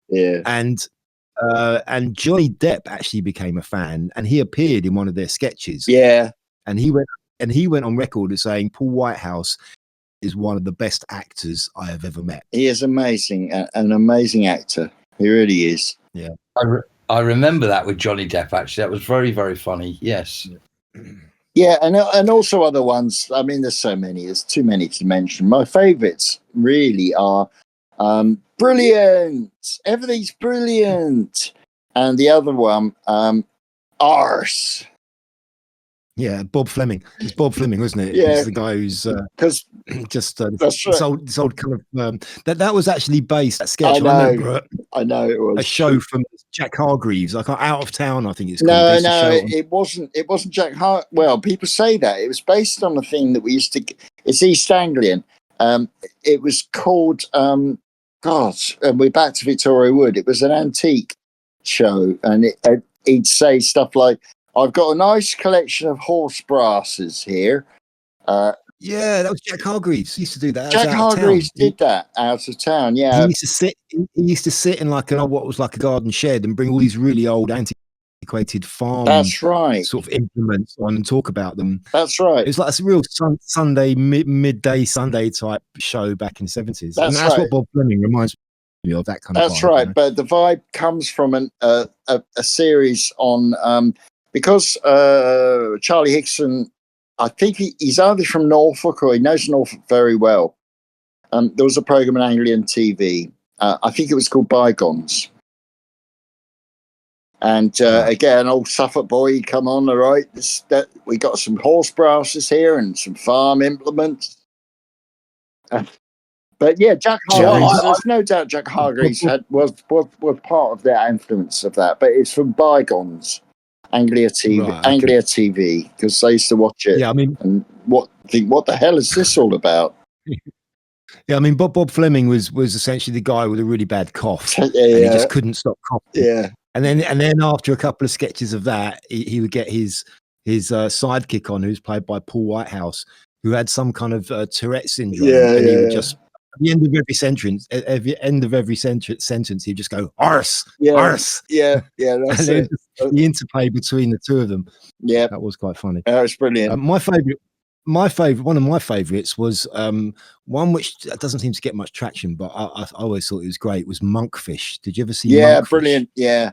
Yeah, and Johnny Depp actually became a fan, and he appeared in one of their sketches. Yeah, and he went on record as saying Paul Whitehouse is one of the best actors I have ever met. He is amazing, an amazing actor. He really is. Yeah, I remember that with Johnny Depp. Actually, that was very, very funny. Yes. Yeah, and also other ones. I mean, there's so many. There's too many to mention. My favourites really are brilliant. Everything's brilliant. And the other one, arse. Yeah, Bob Fleming. It's Bob Fleming, wasn't it? Yeah, he's the guy who's just that's right. this old kind of that was actually based that sketch. I know it was a show from Jack Hargreaves, like Out of Town. I think it's called. No, it wasn't. It wasn't Jack Well, people say that it was based on a thing that we used to. It's East Anglian. It was called. We're back to Victoria Wood. It was an antique show, and he'd say stuff like, "I've got a nice collection of horse brasses here." Yeah, that was Jack Hargreaves. He used to do that. Jack Hargreaves did that Out of Town. Yeah, he used to sit in like what was like a garden shed and bring all these really old antiquated farm. That's right. Sort of implements on and talk about them. That's right. It's like a real Sunday midday Sunday type show back in the 70s. That's right. What Bob Fleming reminds me of. That kind of. That's right. But the vibe comes from a series on because Charlie Higson. I think he's either from Norfolk or he knows Norfolk very well. There was a program on Anglian TV. I think it was called Bygones. And again, old Suffolk boy, he'd come on, all right. We got some horse brasses here and some farm implements. But yeah, Jack Hargreaves, there's no doubt Jack Hargreaves was part of their influence of that. But it's from Bygones. Anglia TV, right, okay. Anglia TV, because I used to watch it. Yeah, I mean, and what the hell is this all about? Yeah, I mean, Bob Fleming was essentially the guy with a really bad cough, and he just couldn't stop coughing. Yeah, and then after a couple of sketches of that, he would get his sidekick on, who's played by Paul Whitehouse, who had some kind of Tourette syndrome, Yeah, and he would yeah. just at the end of every sentence, he'd just go arse, Yeah, arse, yeah, that's and then it. just the interplay between the two of them. Yeah, That was quite funny. that was brilliant. One of my favorites was one which doesn't seem to get much traction, but I always thought it was great. Was Monkfish. Did you ever see? Yeah, Monkfish? brilliant. Yeah,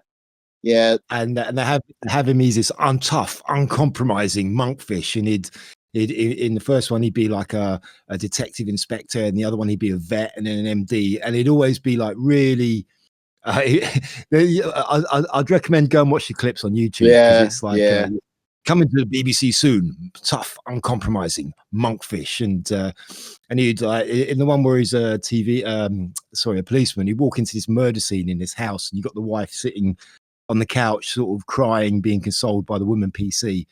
yeah, And they have him. He's this tough, uncompromising Monkfish, and he'd in the first one he'd be like a detective inspector, and the other one he'd be a vet, and then an MD, and he'd always be like really. I'd recommend go and watch the clips on YouTube, because it's like coming to the BBC soon. Tough, uncompromising Monkfish, and he'd in the one where he's a policeman. He'd walk into this murder scene in his house, and you got the wife sitting on the couch, sort of crying, being consoled by the woman PC.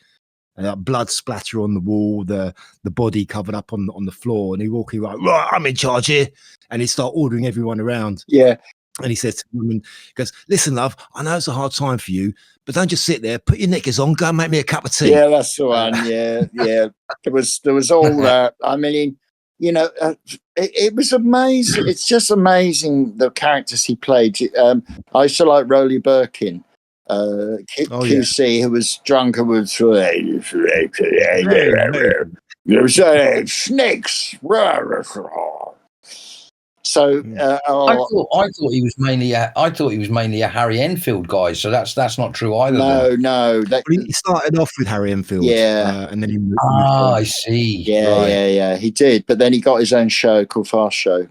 Blood splatter on the wall, the body covered up on the floor, and he walking like, right, I'm in charge here, and he'd start ordering everyone around. yeah. And he says to the woman, he goes, listen, love, I know it's a hard time for you, but don't just sit there. Put your knickers on. Go and make me a cup of tea. Yeah, that's the one. Yeah, yeah. There was all that. I mean, it was amazing. It's just amazing the characters he played. I used to like Rolly Birkin, QC, who was drunk and was snakes. So I thought he was mainly a Harry Enfield guy. So that's not true either. no. He started off with Harry Enfield, and then he moved I see. Yeah, he did. But then he got his own show called Fast Show.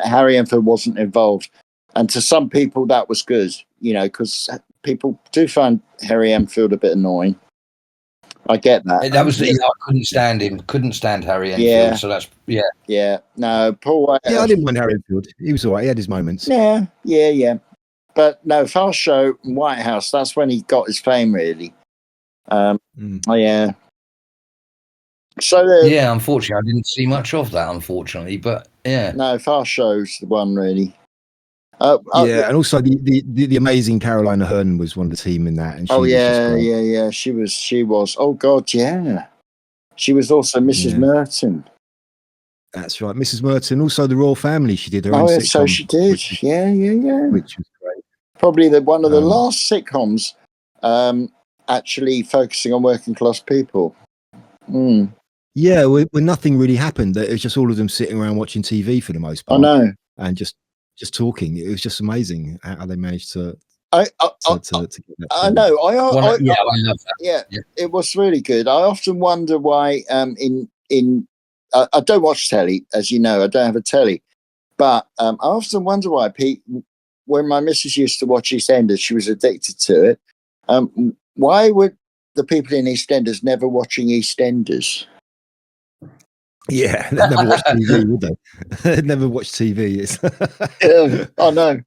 Harry Enfield wasn't involved, and to some people that was good, because people do find Harry Enfield a bit annoying. I get that. That was I couldn't stand him. Couldn't stand Harry Enfield. Yeah. So that's Yeah. No, Paul Whitehouse. Yeah, I didn't mind Harry Enfield. He was all right. He had his moments. Yeah. But no, Fast Show and Whitehouse, that's when he got his fame, really. Yeah. So unfortunately, I didn't see much of that. Unfortunately, but yeah. No, Fast Show's the one, really. And also the amazing Carolina Hearn was one of the team in that. And she She was. Oh God, yeah. She was also Mrs. Merton. That's right, Mrs. Merton. Also, the Royal Family. She did her own sitcom. So she did. Yeah. Which was great. Probably one of the last sitcoms, actually focusing on working class people. Mm. Yeah, when nothing really happened, it was just all of them sitting around watching TV for the most part. I know, and just talking. It was just amazing how they managed to. I get that. I know. I love that. Yeah, it was really good. I often wonder why. I don't watch telly, as you know. I don't have a telly, but I often wonder why when my missus used to watch EastEnders, she was addicted to it. Why would the people in EastEnders never watching EastEnders? Yeah, they'd never watch TV, would they? They'd never watch TV. I know.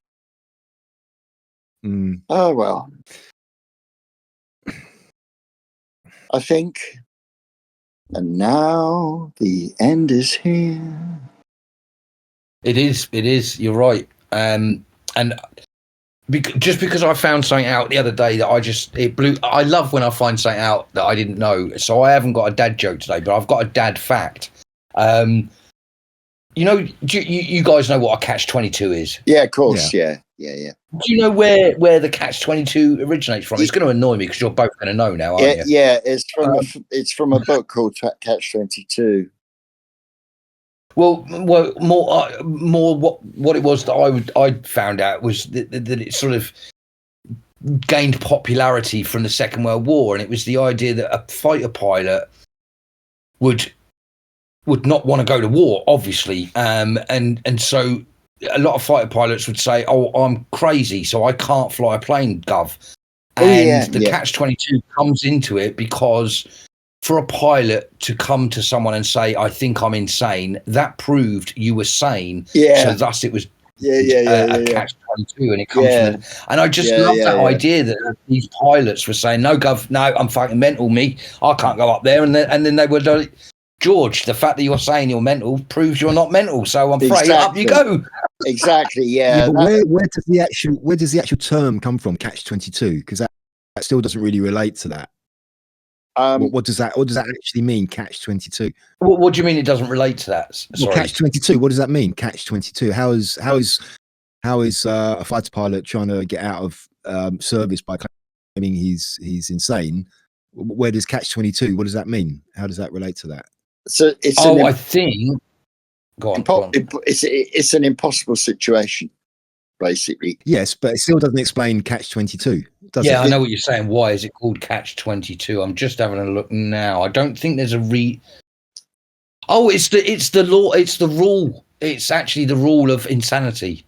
Mm. Oh, well. I think, and now the end is here. It is. You're right. And just because I found something out the other day that it blew. I love when I find something out that I didn't know. So I haven't got a dad joke today, but I've got a dad fact. You guys know what a catch-22 is? Yeah, of course. Yeah. Do you know where the catch-22 originates from? It's going to annoy me because you're both going to know now, aren't you? Yeah, it's from a book called Catch-22. Well, more what it was that I found out was that it sort of gained popularity from the Second World War, and it was the idea that a fighter pilot would not want to go to war, obviously, and so a lot of fighter pilots would say, "Oh, I'm crazy, so I can't fly a plane, Gov." And the Catch-22 comes into it because for a pilot to come to someone and say, "I think I'm insane," that proved you were sane. Yeah. So thus it was a Catch-22, and it comes from and I just love that idea that these pilots were saying, "No, Gov, no, I'm fucking mental, me. I can't go up there," and then they were like, "George, the fact that you're saying you're mental proves you're not mental. So I'm afraid up you go." Exactly. Yeah. But where does the actual term come from? Catch-22, because that still doesn't really relate to that. What does that actually mean? Catch 22. What do you mean it doesn't relate to that? Sorry. Well, catch 22. What does that mean? Catch 22. How is a fighter pilot trying to get out of service by claiming he's insane? Where does catch 22? What does that mean? How does that relate to that? So it's I think. Go on. It's an impossible situation, basically. Yes, but it still doesn't explain catch 22. Does it? I know what you're saying. Why is it called Catch 22? I'm just having a look now. I don't think there's a Oh, it's the law. It's the rule. It's actually the rule of insanity.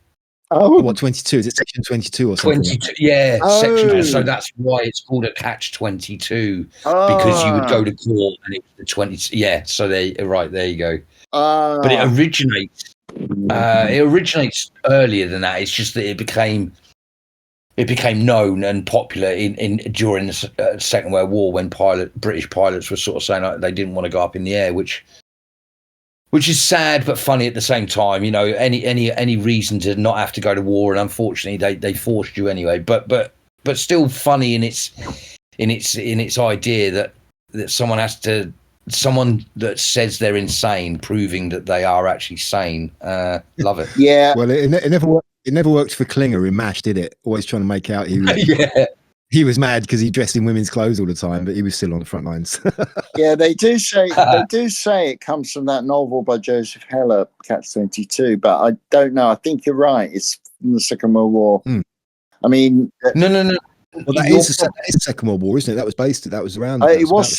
Oh, What 22? Is it section 22 or something? 22. Yeah, Oh. section. So that's why it's called a Catch 22 because you would go to court and it's the 20. Yeah. So there you go. But it originates earlier than that. It's just that it became known and popular during the Second World War when British pilots were sort of saying like, they didn't want to go up in the air, which is sad but funny at the same time. You know, any reason to not have to go to war, and unfortunately they forced you anyway. But still funny in its idea that someone that says they're insane, proving that they are actually sane. Love it. Yeah. Well, it never worked. It never worked for Klinger in MASH, did it? Always trying to make out he was mad because he dressed in women's clothes all the time, but he was still on the front lines. Yeah, they do say it comes from that novel by Joseph Heller, Catch 22, but I don't know. I think you're right. It's from the Second World War. I mean, no. Well, that is the Second World War, isn't it? That was around. It was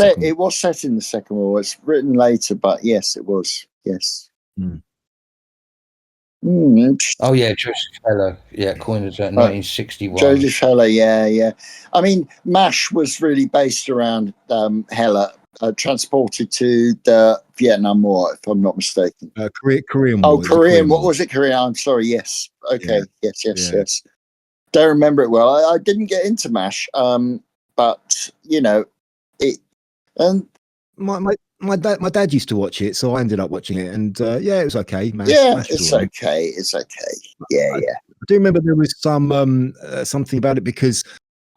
set in the Second World War. It's written later, but yes, it was. Yes. Oh yeah, Joseph Heller. Yeah, coined as 1961. Joseph Heller. Yeah. I mean, MASH was really based around Heller, transported to the Vietnam War, if I'm not mistaken. Korean War. Oh, Korean. What was it? Korean. I'm sorry. Yes. Okay. Yeah. Yes. Don't remember it well. I didn't get into MASH, but you know, it. And my dad used to watch it, so I ended up watching it, and it was okay. MASH it's was okay. It's okay. Yeah. I do remember there was some something about it because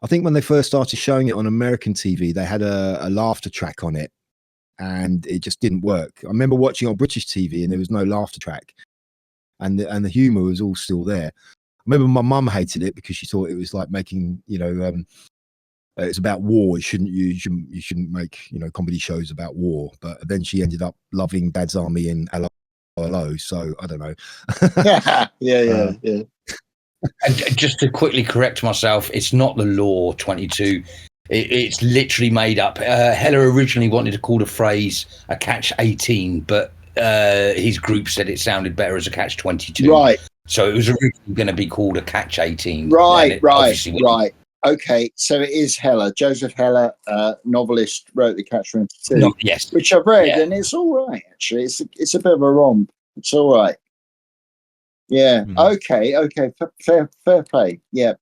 I think when they first started showing it on American TV, they had a laughter track on it, and it just didn't work. I remember watching on British TV, and there was no laughter track, and the humour was all still there. I remember my mum hated it because she thought it was like making, it's about war. You shouldn't make, comedy shows about war. But then she ended up loving Dad's Army and Hello. So I don't know. Yeah. And just to quickly correct myself, it's not the law 22. It's literally made up. Heller originally wanted to call the phrase a Catch 18, but his group said it sounded better as a Catch 22. Right. So it was originally going to be called a Catch 18. Right. Okay, so it is Heller. Joseph Heller, novelist, wrote the Catch 22. Yes. Which I've read, and it's all right, actually. It's a bit of a romp. It's all right. Yeah. Okay. Fair play. Yep.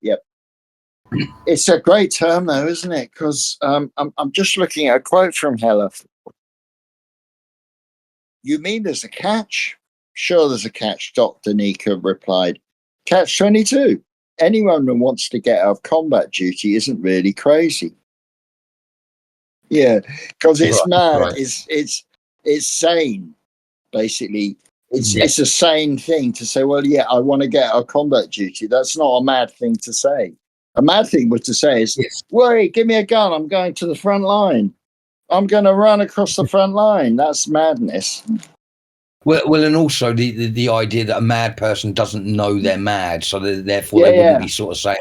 It's a great term, though, isn't it? Because I'm just looking at a quote from Heller. You mean there's a catch? Sure, there's a catch, Dr. Nika replied. Catch 22. Anyone who wants to get out of combat duty isn't really crazy. Yeah, because it's mad. Right. It's sane, basically. It's a sane thing to say, well, yeah, I want to get out of combat duty. That's not a mad thing to say. A mad thing was to say is, wait, give me a gun. I'm going to the front line. I'm going to run across the front line. That's madness. Well, and also the idea that a mad person doesn't know they're mad, so therefore they wouldn't be sort of saying,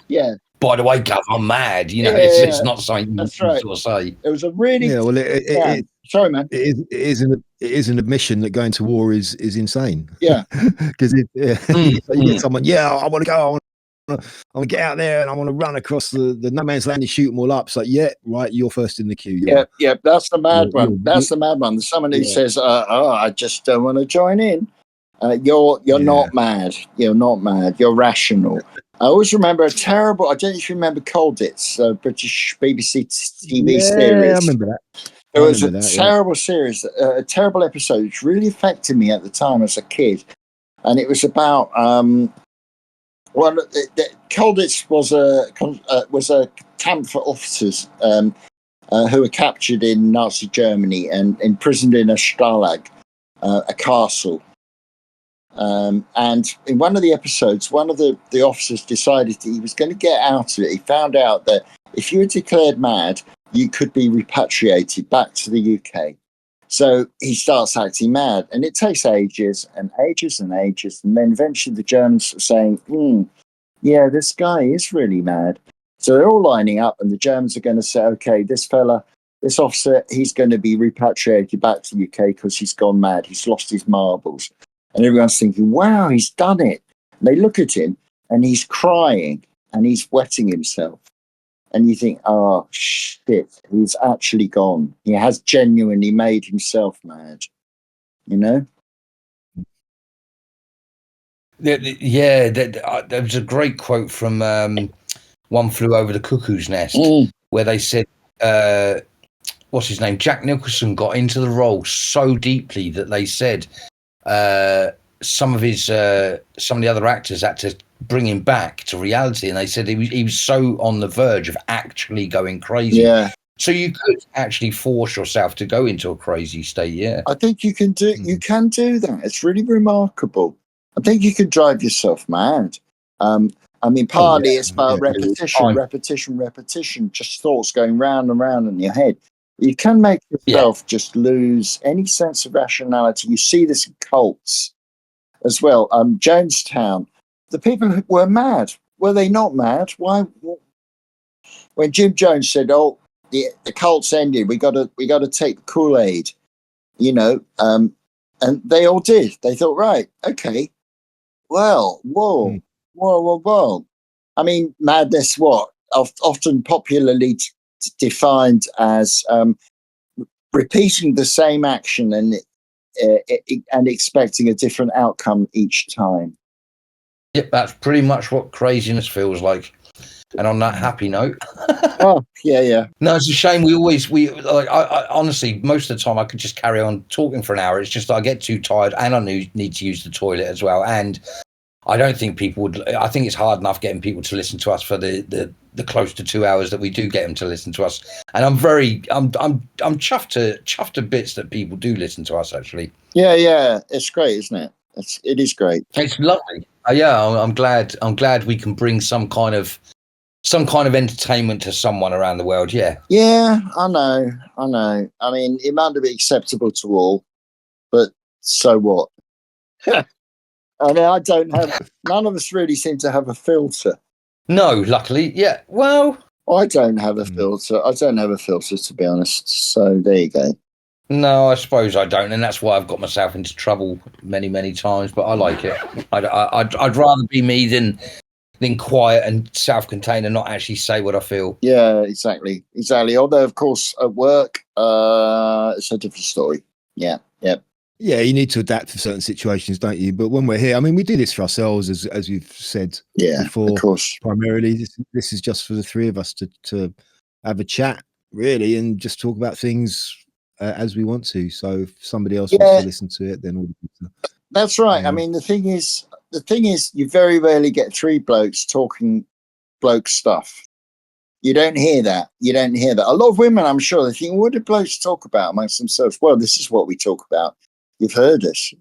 by the way, Gov, I'm mad. It's not something you sort of say. It was a really sorry, man. It is an admission that going to war is insane. Yeah, because you get someone. Yeah, I want to go. I want to get out there and I want to run across the no man's land and shoot them all up. So right, you're first in the queue. Yeah, that's the mad one. That's the mad one. There's someone who says, I just don't want to join in. You're not mad. You're not mad. You're rational. I always remember I don't know if you remember Colditz, a British BBC TV series. Yeah, I remember that. It was a terrible series, a terrible episode, which really affected me at the time as a kid. And it was about Colditz was a camp for officers, who were captured in Nazi Germany and imprisoned in a Stalag, a castle. And in one of the episodes, one of the officers decided that he was going to get out of it. He found out that if you were declared mad, you could be repatriated back to the UK. So he starts acting mad, and it takes ages and ages and ages. And then eventually the Germans are saying, yeah, this guy is really mad. So they're all lining up, and the Germans are going to say, okay, this officer, he's going to be repatriated back to the UK because he's gone mad. He's lost his marbles. And everyone's thinking, wow, he's done it. And they look at him, and he's crying, and he's wetting himself. And you think, oh, shit, he's actually gone. He has genuinely made himself mad, you know? Yeah, there was a great quote from One Flew Over the Cuckoo's Nest, where they said, what's his name? Jack Nicholson got into the role so deeply that they said some of the other actors had to bring him back to reality, and they said he was so on the verge of actually going crazy. Yeah. So you could actually force yourself to go into a crazy state. Yeah, I think you can do that. It's really remarkable. I think you can drive yourself mad. I mean, partly it's about repetition, just thoughts going round and round in your head. You can make yourself just lose any sense of rationality. You see this in cults as well. Jonestown, the people were mad. Were they not mad? Why? When Jim Jones said, "Oh, the cult's ended. We got to take the Kool-Aid," you know, and they all did. They thought, right, okay, well, whoa. I mean, madness. What? Often popularly defined as repeating the same action and expecting a different outcome each time. Yep, that's pretty much what craziness feels like. And on that happy note, oh yeah. No, it's a shame. I honestly, most of the time I could just carry on talking for an hour. It's just I get too tired, and I need to use the toilet as well. And I don't think people would. I think it's hard enough getting people to listen to us for the close to 2 hours that we do get them to listen to us. And I'm chuffed to bits that people do listen to us. Actually, yeah, it's great, isn't it? It is great. It's lovely. I'm glad we can bring some kind of entertainment to someone around the world. Yeah, I know. I mean, it might not be acceptable to all, but so what? I mean, none of us really seem to have a filter. No, luckily, yeah. Well, I don't have a filter. To be honest. So there you go. No, I suppose I don't, and that's why I've got myself into trouble many, many times. But I like it. I'd rather be me than quiet and self-contained and not actually say what I feel. Yeah, exactly. Although, of course, at work, it's a different story. Yeah. Yeah, you need to adapt to certain situations, don't you? But when we're here, I mean, we do this for ourselves, as we've said before. Of course. Primarily, this is just for the three of us to have a chat, really, and just talk about things as we want to. So if somebody else wants to listen to it, then that's right. I mean, the thing is, you very rarely get three blokes talking bloke stuff. You don't hear that. A lot of women, I'm sure, they think, what do blokes talk about amongst themselves? Well, this is what we talk about. You've heard us,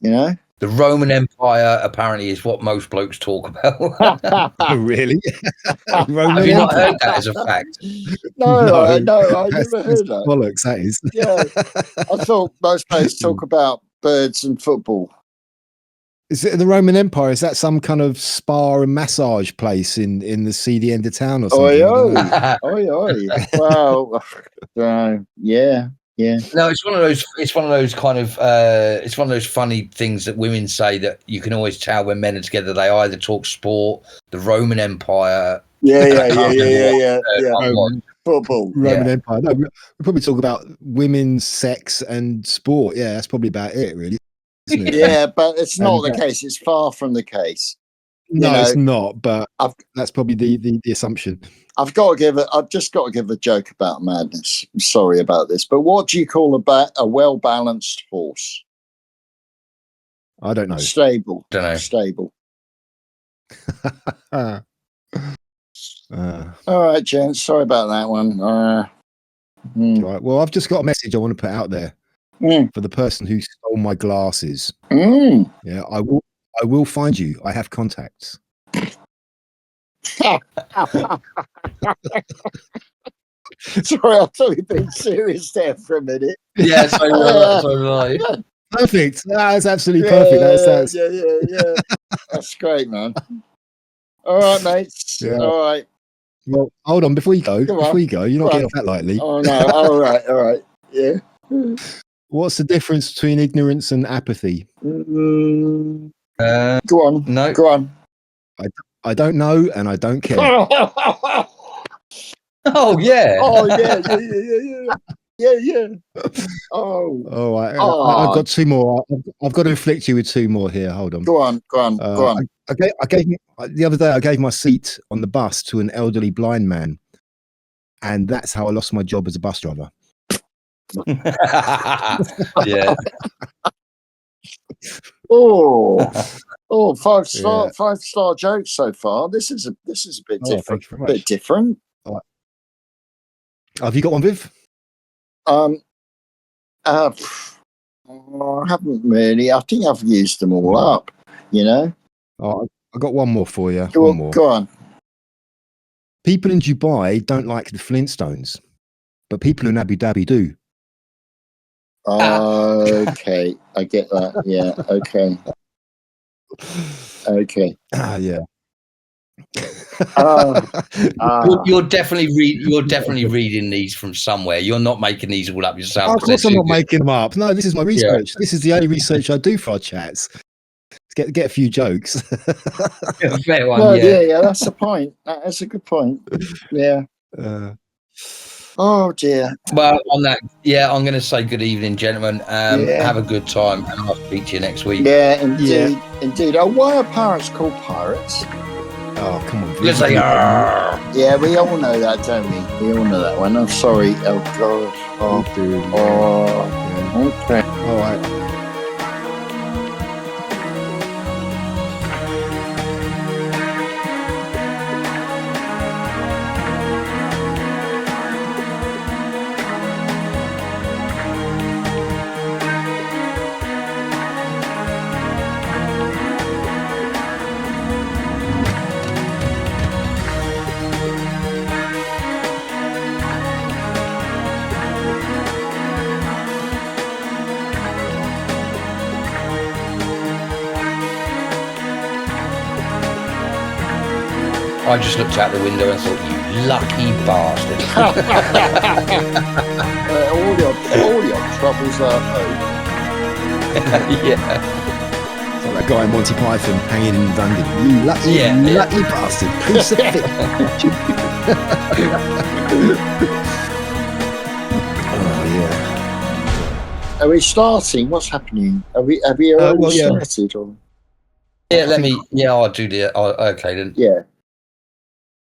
you know? The Roman Empire apparently is what most blokes talk about. Oh, really? Have you not heard that as a fact? No, I never heard that. Bollocks, that is. Yeah, I thought most blokes talk about birds and football. Is it the Roman Empire? Is that some kind of spa and massage place in the seedy end of town or something? Oi. Well, yeah. No, it's one of those kind of it's one of those funny things that women say that you can always tell when men are together. They either talk sport, the Roman Empire. Yeah. Football. Roman Empire. No, we probably talk about women's sex and sport. Yeah, that's probably about it, really. Isn't it? Yeah, but it's not the case. It's far from the case. No, it's not. But that's probably the assumption. I've just got to give a joke about madness. I'm sorry about this, but what do you call a well-balanced horse? I don't know. Stable. Don't know. Stable. All right, gents. Sorry about that one. Right. Well, I've just got a message I want to put out there for the person who stole my glasses. Yeah, I will find you. I have contacts. Sorry, I thought you'd been serious there for a minute. Yeah, so did I. Perfect. That's absolutely perfect. That's Yeah. That's great, man. All right, mates. Yeah. All right. Well, hold on. Before you go, Come on. you're not getting off that lightly. Oh no. All right. Yeah. What's the difference between ignorance and apathy? Go on. No. Go on. I don't know, and I don't care. Oh yeah. Oh yeah. Oh. Oh, I've got two more. I've got to inflict you with two more here. Hold on. Go on. I gave the other day. I gave my seat on the bus to an elderly blind man, and that's how I lost my job as a bus driver. Yeah. Oh, 5-star jokes so far. This is a bit different. Thank you very much. Bit different. Have you got one, Viv? I haven't really. I think I've used them all up. You know. Oh, I got one more for you. Go on. People in Dubai don't like the Flintstones, but people in Abu Dhabi do. Okay, I get that. Yeah. Okay. Yeah. You're definitely reading these from somewhere. You're not making these all up yourself. Of course, I'm not making them up. No, this is my research. This is the only research I do for our chats. Get a few jokes. Fair one, well, yeah. That's the point. That's a good point. Yeah. Oh dear. Well, on that, I'm going to say good evening, gentlemen. Have a good time, and I'll speak to you next week. Yeah, indeed. Oh, why are pirates called pirates? Oh, come on. Because they are. Yeah, we all know that, don't we? We all know that one. I'm sorry. Oh God. Oh, dude. Okay. All right. I just looked out the window and thought, you lucky bastard. all your troubles are over. Yeah. It's like that guy in Monty Python hanging in Dundee. You lucky bastard. Crucifix. Oh, yeah. Are we starting? What's happening? Have we already started? Or? Yeah, I'll do the. Okay then. Yeah.